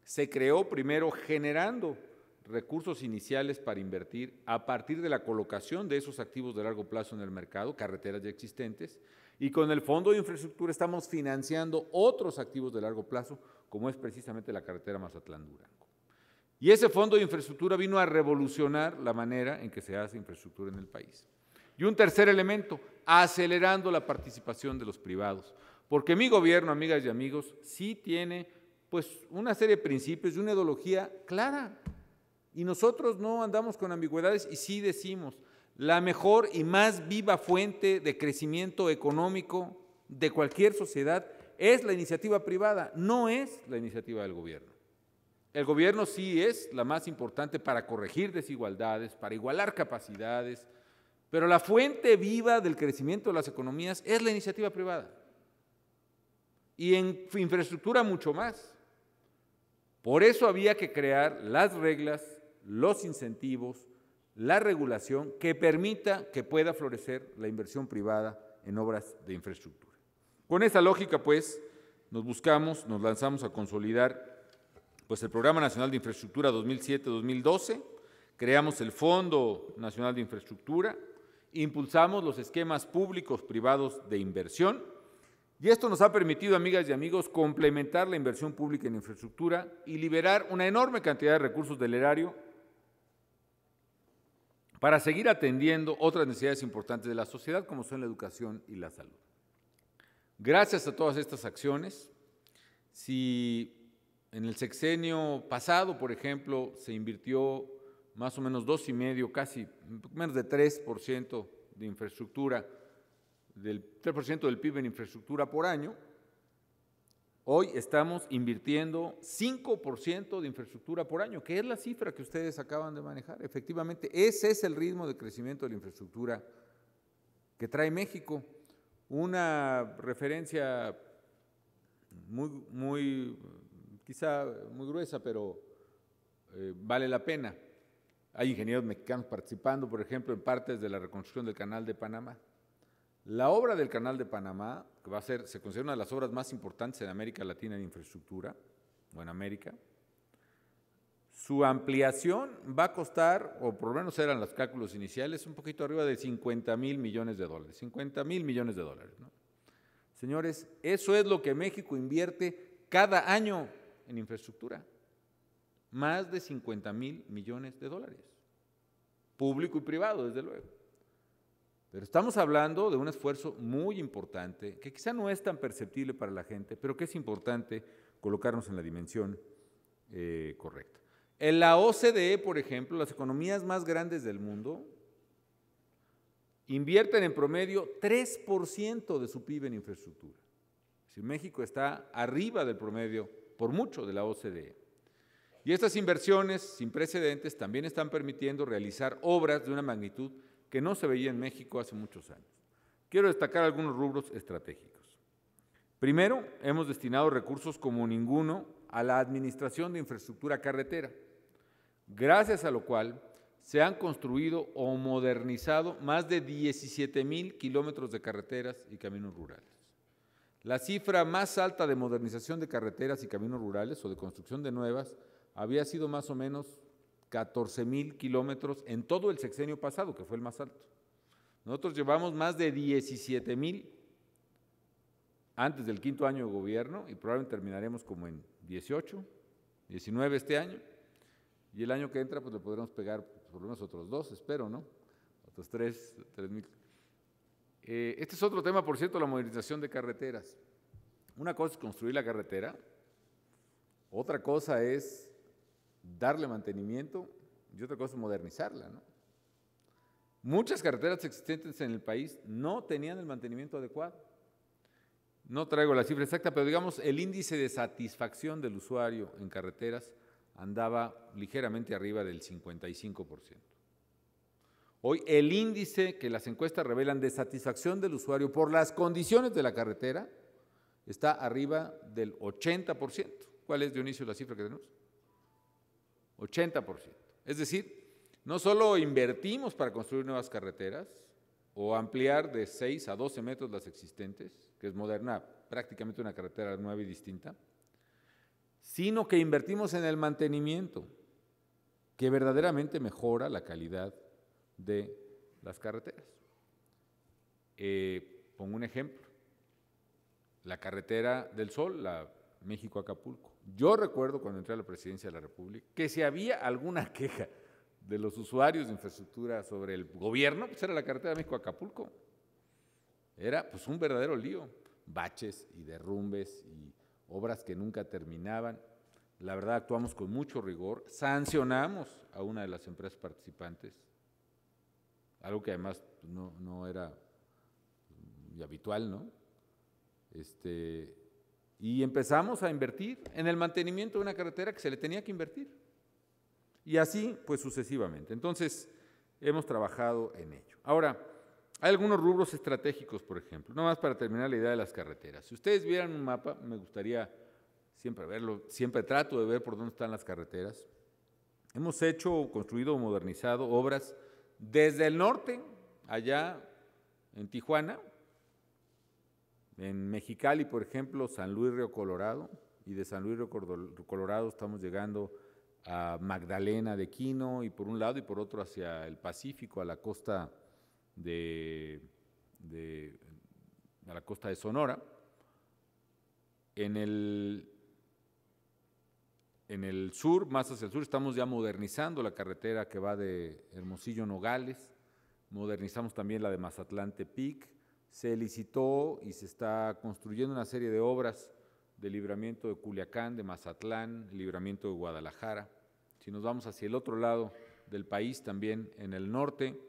se creó primero generando recursos iniciales para invertir a partir de la colocación de esos activos de largo plazo en el mercado, carreteras ya existentes, y con el Fondo de Infraestructura estamos financiando otros activos de largo plazo, como es precisamente la carretera Mazatlán-Durango. Y ese Fondo de Infraestructura vino a revolucionar la manera en que se hace infraestructura en el país. Y un tercer elemento, acelerando la participación de los privados, porque mi gobierno, amigas y amigos, sí tiene pues una serie de principios y una ideología clara, y nosotros no andamos con ambigüedades y sí decimos, la mejor y más viva fuente de crecimiento económico de cualquier sociedad es la iniciativa privada, no es la iniciativa del gobierno. El gobierno sí es la más importante para corregir desigualdades, para igualar capacidades, pero la fuente viva del crecimiento de las economías es la iniciativa privada. Y en infraestructura mucho más. Por eso había que crear las reglas, los incentivos, la regulación que permita que pueda florecer la inversión privada en obras de infraestructura. Con esa lógica, pues, nos lanzamos a consolidar pues, el Programa Nacional de Infraestructura 2007-2012, creamos el Fondo Nacional de Infraestructura, impulsamos los esquemas públicos privados de inversión, y esto nos ha permitido, amigas y amigos, complementar la inversión pública en infraestructura y liberar una enorme cantidad de recursos del erario para seguir atendiendo otras necesidades importantes de la sociedad, como son la educación y la salud. Gracias a todas estas acciones, si en el sexenio pasado, por ejemplo, se invirtió más o menos 2,5%, casi menos de 3% de infraestructura, del 3% del PIB en infraestructura por año, hoy estamos invirtiendo 5% de infraestructura por año, que es la cifra que ustedes acaban de manejar. Efectivamente, ese es el ritmo de crecimiento de la infraestructura que trae México. Una referencia quizá muy gruesa, pero vale la pena. Hay ingenieros mexicanos participando, por ejemplo, en partes de la reconstrucción del Canal de Panamá. La obra del Canal de Panamá, que se considera una de las obras más importantes en América Latina en infraestructura, o en América, su ampliación va a costar, o por lo menos eran los cálculos iniciales, un poquito arriba de $50,000 millones. $50,000 millones, ¿no? Señores, eso es lo que México invierte cada año en infraestructura. Más de $50,000 millones, público y privado, desde luego. Pero estamos hablando de un esfuerzo muy importante, que quizá no es tan perceptible para la gente, pero que es importante colocarnos en la dimensión correcta. En la OCDE, por ejemplo, las economías más grandes del mundo invierten en promedio 3% de su PIB en infraestructura. Si México está arriba del promedio, por mucho, de la OCDE. Y estas inversiones sin precedentes también están permitiendo realizar obras de una magnitud que no se veía en México hace muchos años. Quiero destacar algunos rubros estratégicos. Primero, hemos destinado recursos como ninguno a la administración de infraestructura carretera, gracias a lo cual se han construido o modernizado más de 17,000 kilómetros de carreteras y caminos rurales. La cifra más alta de modernización de carreteras y caminos rurales o de construcción de nuevas había sido más o menos 14,000 kilómetros en todo el sexenio pasado, que fue el más alto. Nosotros llevamos más de 17,000 antes del quinto año de gobierno y probablemente terminaremos como en 18, 19 este año. Y el año que entra pues le podremos pegar por lo menos otros 2, espero, ¿no? Otros 3,000. Este es otro tema, por cierto, la modernización de carreteras. Una cosa es construir la carretera, otra cosa es darle mantenimiento y otra cosa es modernizarla, ¿no? Muchas carreteras existentes en el país no tenían el mantenimiento adecuado. No traigo la cifra exacta, pero digamos el índice de satisfacción del usuario en carreteras andaba ligeramente arriba del 55%. Hoy el índice que las encuestas revelan de satisfacción del usuario por las condiciones de la carretera está arriba del 80%. ¿Cuál es, Dionisio, la cifra que tenemos? 80%. Es decir, no solo invertimos para construir nuevas carreteras o ampliar de 6 a 12 metros las existentes, que es moderna, prácticamente una carretera nueva y distinta, sino que invertimos en el mantenimiento, que verdaderamente mejora la calidad de las carreteras. Pongo un ejemplo, la carretera del Sol, la México-Acapulco. Yo recuerdo cuando entré a la presidencia de la República que si había alguna queja de los usuarios de infraestructura sobre el gobierno, pues era la carretera México-Acapulco. Era pues un verdadero lío, baches y derrumbes y obras que nunca terminaban. La verdad, actuamos con mucho rigor, sancionamos a una de las empresas participantes, algo que además no era habitual, ¿no? Y empezamos a invertir en el mantenimiento de una carretera que se le tenía que invertir. Y así, pues sucesivamente. Entonces, hemos trabajado en ello. Ahora, hay algunos rubros estratégicos, por ejemplo, no más para terminar la idea de las carreteras. Si ustedes vieran un mapa, me gustaría siempre verlo, siempre trato de ver por dónde están las carreteras. Hemos hecho, construido o modernizado obras desde el norte, allá en Tijuana, en Mexicali, por ejemplo, San Luis Río Colorado, y de San Luis Río Colorado estamos llegando a Magdalena de Quino, y por un lado y por otro hacia el Pacífico, a la costa a la costa de Sonora. En el sur, más hacia el sur, estamos ya modernizando la carretera que va de Hermosillo a Nogales, modernizamos también la de Mazatlán-Tepic, se licitó y se está construyendo una serie de obras de libramiento de Culiacán, de Mazatlán, libramiento de Guadalajara. Si nos vamos hacia el otro lado del país, también en el norte,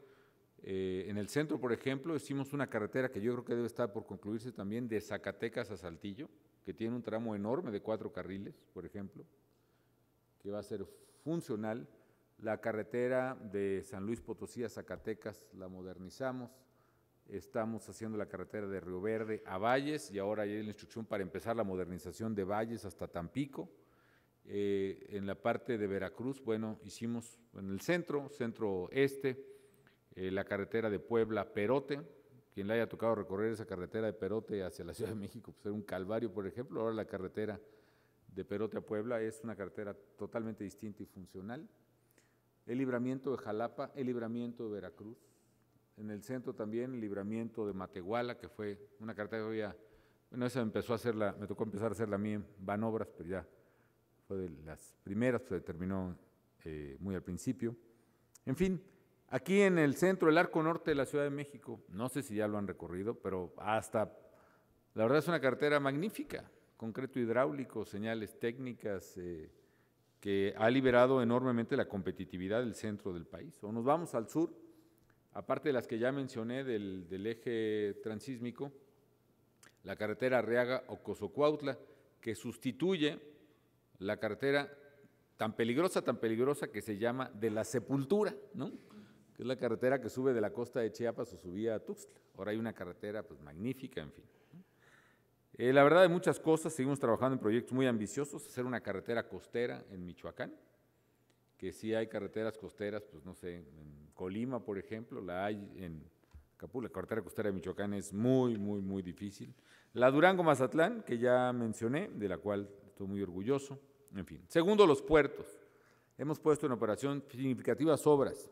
en el centro, por ejemplo, hicimos una carretera que yo creo que debe estar por concluirse también, de Zacatecas a Saltillo, que tiene un tramo enorme de 4 carriles, por ejemplo, que va a ser funcional. La carretera de San Luis Potosí a Zacatecas la modernizamos. Estamos haciendo la carretera de Río Verde a Valles y ahora hay la instrucción para empezar la modernización de Valles hasta Tampico. En la parte de Veracruz, bueno, hicimos en el centro-este, la carretera de Puebla-Perote. Quien le haya tocado recorrer esa carretera de Perote hacia la Ciudad de México, pues era un calvario, por ejemplo. Ahora la carretera de Perote a Puebla es una carretera totalmente distinta y funcional. El libramiento de Jalapa, el libramiento de Veracruz. En el centro también el libramiento de Matehuala, que fue una carretera que había, bueno, esa me tocó empezar a hacerla a mí en Banobras, pero ya fue de las primeras, se terminó muy al principio. En fin, Aquí en el centro, el Arco Norte de la Ciudad de México, no sé si ya lo han recorrido, pero la verdad es una carretera magnífica, concreto hidráulico, señales técnicas, que ha liberado enormemente la competitividad del centro del país. O nos vamos al sur, aparte de las que ya mencioné del eje transísmico, la carretera Arriaga-Ocosocuautla, que sustituye la carretera tan peligrosa que se llama de la Sepultura, ¿no? Que es la carretera que sube de la costa de Chiapas o subía a Tuxtla. Ahora hay una carretera pues magnífica, en fin. La verdad, hay muchas cosas, seguimos trabajando en proyectos muy ambiciosos, hacer una carretera costera en Michoacán, que sí hay carreteras costeras, pues no sé, en Colima, por ejemplo, la hay en Acapulco, la carretera costera de Michoacán es muy, muy, muy difícil. La Durango-Mazatlán, que ya mencioné, de la cual estoy muy orgulloso, en fin. Segundo, los puertos. Hemos puesto en operación significativas obras.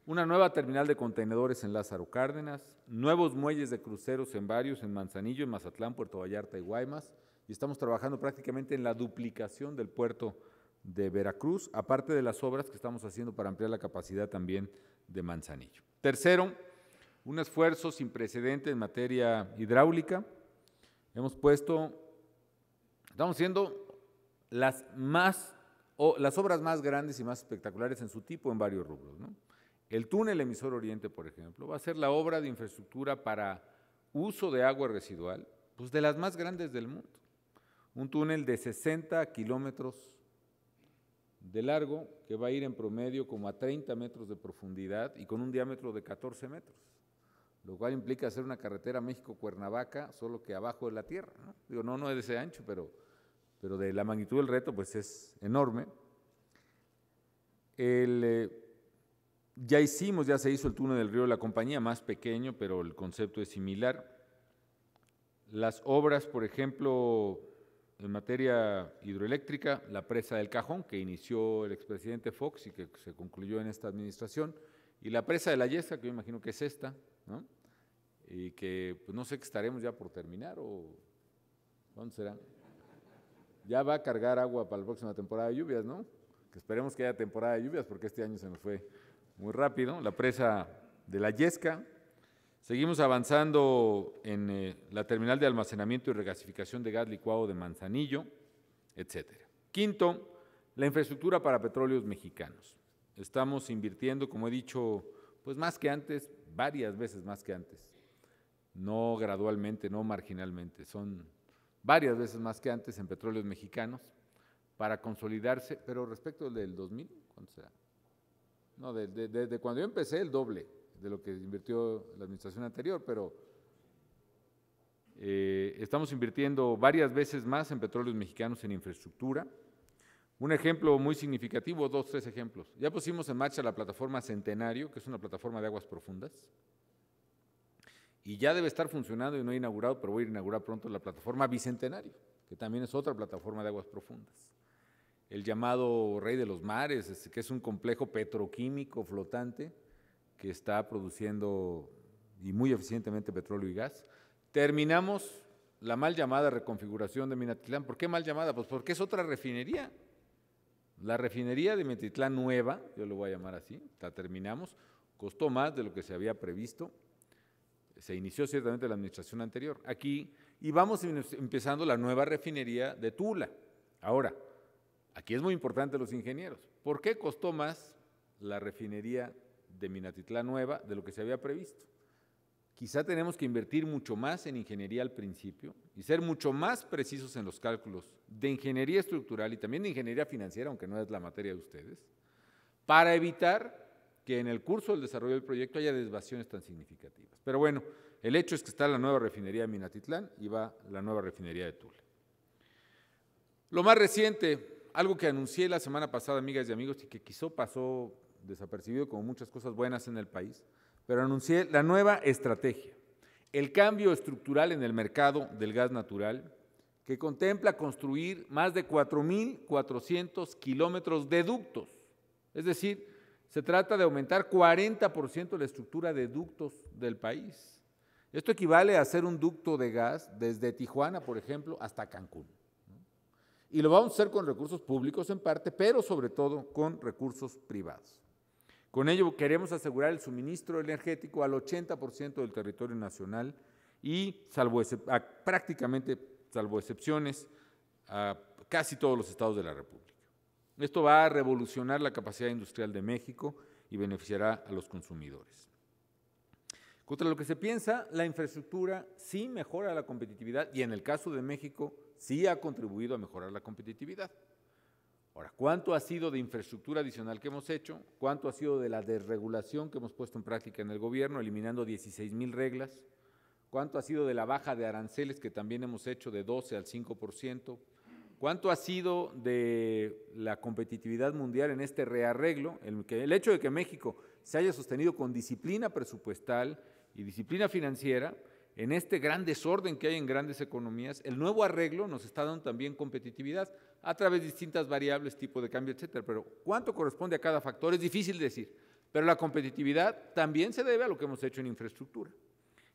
Una nueva terminal de contenedores en Lázaro Cárdenas, nuevos muelles de cruceros en varios, en Manzanillo, en Mazatlán, Puerto Vallarta y Guaymas, y estamos trabajando prácticamente en la duplicación del puerto de Veracruz, aparte de las obras que estamos haciendo para ampliar la capacidad también de Manzanillo. Tercero, un esfuerzo sin precedente en materia hidráulica. Estamos haciendo las obras más grandes y más espectaculares en su tipo en varios rubros, ¿no? El túnel Emisor Oriente, por ejemplo, va a ser la obra de infraestructura para uso de agua residual, pues de las más grandes del mundo. Un túnel de 60 kilómetros de largo que va a ir en promedio como a 30 metros de profundidad y con un diámetro de 14 metros, lo cual implica hacer una carretera México-Cuernavaca, solo que abajo de la tierra, ¿no? Digo, no es de ese ancho, pero de la magnitud del reto pues es enorme. Ya se hizo el túnel del Río de la Compañía, más pequeño, pero el concepto es similar. Las obras, por ejemplo, en materia hidroeléctrica, la presa del Cajón, que inició el expresidente Fox y que se concluyó en esta administración, y la presa de la Yesca, que yo imagino que es esta, ¿no? Y que pues no sé que estaremos ya por terminar, o ¿cuándo será? Ya va a cargar agua para la próxima temporada de lluvias, ¿no? Que esperemos que haya temporada de lluvias, porque este año se nos fue muy rápido. La presa de la Yesca. Seguimos avanzando en la terminal de almacenamiento y regasificación de gas licuado de Manzanillo, etcétera. Quinto, la infraestructura para petróleos mexicanos. Estamos invirtiendo, como he dicho, pues más que antes, varias veces más que antes. No gradualmente, no marginalmente, son varias veces más que antes en petróleos mexicanos para consolidarse, pero respecto del 2000, ¿cuánto será? No, de cuando yo empecé, el doble de lo que invirtió la administración anterior, pero estamos invirtiendo varias veces más en petróleos mexicanos en infraestructura. Un ejemplo muy significativo, 2, 3 ejemplos. Ya pusimos en marcha la plataforma Centenario, que es una plataforma de aguas profundas, y ya debe estar funcionando y no he inaugurado, pero voy a inaugurar pronto la plataforma Bicentenario, que también es otra plataforma de aguas profundas. El llamado Rey de los Mares, que es un complejo petroquímico flotante que está produciendo y muy eficientemente petróleo y gas. Terminamos la mal llamada reconfiguración de Minatitlán. ¿Por qué mal llamada? Pues porque es otra refinería. La refinería de Minatitlán nueva, yo lo voy a llamar así, la terminamos, costó más de lo que se había previsto. Se inició ciertamente la administración anterior. Aquí, y vamos empezando la nueva refinería de Tula. Ahora, aquí es muy importante los ingenieros. ¿Por qué costó más la refinería de Minatitlán nueva de lo que se había previsto? Quizá tenemos que invertir mucho más en ingeniería al principio y ser mucho más precisos en los cálculos de ingeniería estructural y también de ingeniería financiera, aunque no es la materia de ustedes, para evitar que en el curso del desarrollo del proyecto haya desviaciones tan significativas. Pero bueno, el hecho es que está la nueva refinería de Minatitlán y va la nueva refinería de Tula. Lo más reciente, algo que anuncié la semana pasada, amigas y amigos, y que quizá pasó desapercibido como muchas cosas buenas en el país, pero anuncié la nueva estrategia, el cambio estructural en el mercado del gas natural, que contempla construir más de 4,400 kilómetros de ductos. Es decir, se trata de aumentar 40% la estructura de ductos del país. Esto equivale a hacer un ducto de gas desde Tijuana, por ejemplo, hasta Cancún. Y lo vamos a hacer con recursos públicos en parte, pero sobre todo con recursos privados. Con ello queremos asegurar el suministro energético al 80% del territorio nacional y, prácticamente, salvo excepciones, a casi todos los estados de la República. Esto va a revolucionar la capacidad industrial de México y beneficiará a los consumidores. Contra lo que se piensa, la infraestructura sí mejora la competitividad y en el caso de México sí ha contribuido a mejorar la competitividad. Ahora, ¿cuánto ha sido de infraestructura adicional que hemos hecho? ¿Cuánto ha sido de la desregulación que hemos puesto en práctica en el gobierno, eliminando 16,000 reglas? ¿Cuánto ha sido de la baja de aranceles que también hemos hecho de 12 al 5%? ¿Cuánto ha sido de la competitividad mundial en este rearreglo? El hecho de que México se haya sostenido con disciplina presupuestal y disciplina financiera, en este gran desorden que hay en grandes economías, el nuevo arreglo nos está dando también competitividad a través de distintas variables, tipo de cambio, etcétera. Pero ¿cuánto corresponde a cada factor? Es difícil decir. Pero la competitividad también se debe a lo que hemos hecho en infraestructura.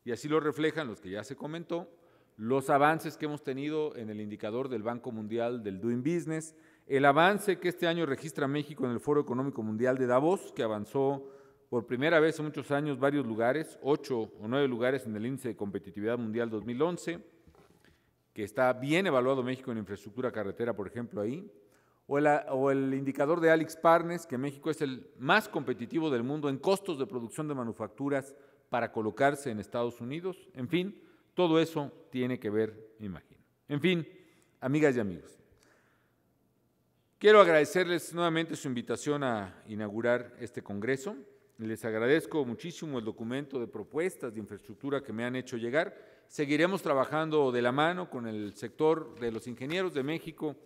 Y así lo reflejan los que ya se comentó, los avances que hemos tenido en el indicador del Banco Mundial del Doing Business, el avance que este año registra México en el Foro Económico Mundial de Davos, que avanzó por primera vez en muchos años varios lugares, 8 o 9 lugares en el Índice de Competitividad Mundial 2011, que está bien evaluado México en infraestructura carretera, por ejemplo, ahí, o el indicador de AlixPartners, que México es el más competitivo del mundo en costos de producción de manufacturas para colocarse en Estados Unidos. En fin, todo eso tiene que ver, me imagino. En fin, amigas y amigos, quiero agradecerles nuevamente su invitación a inaugurar este congreso. Les agradezco muchísimo el documento de propuestas de infraestructura que me han hecho llegar. Seguiremos trabajando de la mano con el sector de los ingenieros de México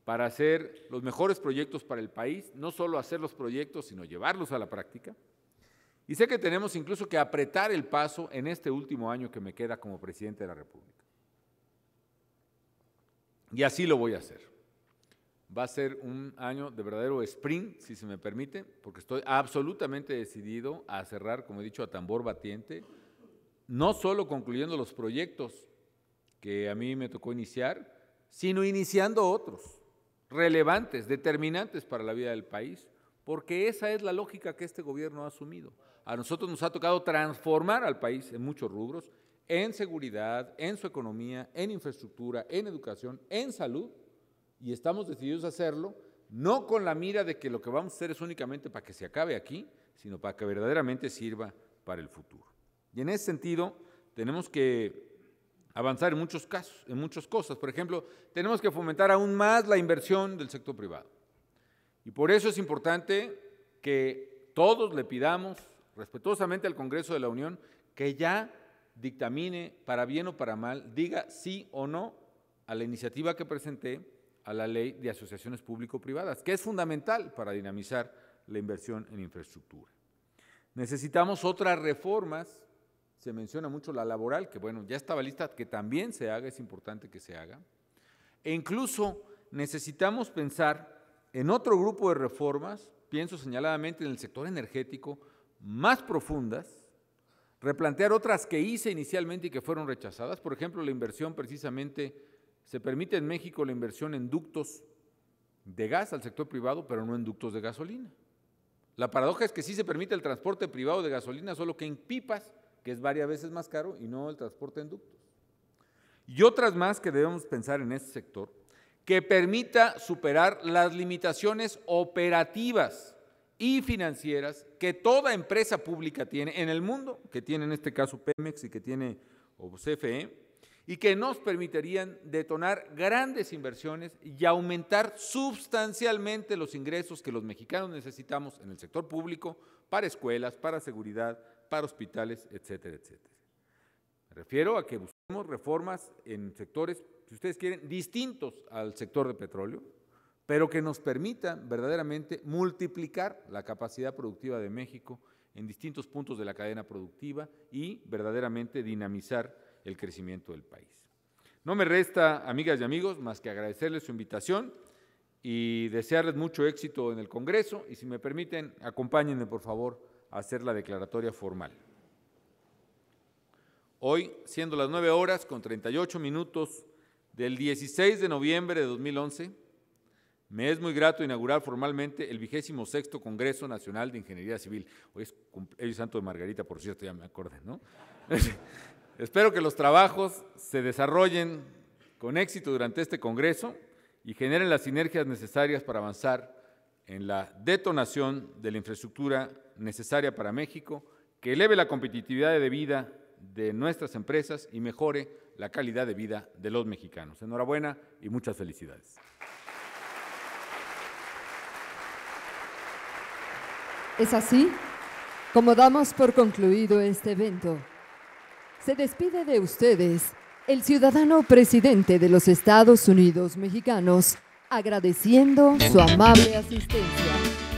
para hacer los mejores proyectos para el país, no solo hacer los proyectos, sino llevarlos a la práctica. Y sé que tenemos incluso que apretar el paso en este último año que me queda como presidente de la República. Y así lo voy a hacer. Va a ser un año de verdadero sprint, si se me permite, porque estoy absolutamente decidido a cerrar, como he dicho, a tambor batiente, no solo concluyendo los proyectos que a mí me tocó iniciar, sino iniciando otros relevantes, determinantes para la vida del país, porque esa es la lógica que este gobierno ha asumido. A nosotros nos ha tocado transformar al país en muchos rubros, en seguridad, en su economía, en infraestructura, en educación, en salud, y estamos decididos a hacerlo, no con la mira de que lo que vamos a hacer es únicamente para que se acabe aquí, sino para que verdaderamente sirva para el futuro. Y en ese sentido, tenemos que avanzar en muchos casos, en muchas cosas. Por ejemplo, tenemos que fomentar aún más la inversión del sector privado. Y por eso es importante que todos le pidamos respetuosamente al Congreso de la Unión que ya dictamine, para bien o para mal, diga sí o no a la iniciativa que presenté, a la ley de asociaciones público-privadas, que es fundamental para dinamizar la inversión en infraestructura. Necesitamos otras reformas, se menciona mucho la laboral, que bueno, ya estaba lista, que también se haga, es importante que se haga, e incluso necesitamos pensar en otro grupo de reformas, pienso señaladamente en el sector energético, más profundas, replantear otras que hice inicialmente y que fueron rechazadas, por ejemplo, la inversión precisamente. Se permite en México la inversión en ductos de gas al sector privado, pero no en ductos de gasolina. La paradoja es que sí se permite el transporte privado de gasolina, solo que en pipas, que es varias veces más caro, y no el transporte en ductos. Y otras más que debemos pensar en este sector, que permita superar las limitaciones operativas y financieras que toda empresa pública tiene en el mundo, que tiene en este caso Pemex y que tiene CFE, y que nos permitirían detonar grandes inversiones y aumentar sustancialmente los ingresos que los mexicanos necesitamos en el sector público para escuelas, para seguridad, para hospitales, etcétera, etcétera. Me refiero a que busquemos reformas en sectores, si ustedes quieren, distintos al sector de petróleo, pero que nos permitan verdaderamente multiplicar la capacidad productiva de México en distintos puntos de la cadena productiva y verdaderamente dinamizar el crecimiento del país. No me resta, amigas y amigos, más que agradecerles su invitación y desearles mucho éxito en el Congreso, y si me permiten, acompáñenme por favor a hacer la declaratoria formal. Hoy, siendo las 9:38 del 16 de noviembre de 2011, me es muy grato inaugurar formalmente el 26º Congreso Nacional de Ingeniería Civil. Hoy es cumpleaños santo de Margarita, por cierto, ya me acordé, ¿no? Espero que los trabajos se desarrollen con éxito durante este Congreso y generen las sinergias necesarias para avanzar en la detonación de la infraestructura necesaria para México, que eleve la competitividad de vida de nuestras empresas y mejore la calidad de vida de los mexicanos. Enhorabuena y muchas felicidades. Es así como damos por concluido este evento. Se despide de ustedes el ciudadano presidente de los Estados Unidos mexicanos, agradeciendo su amable asistencia.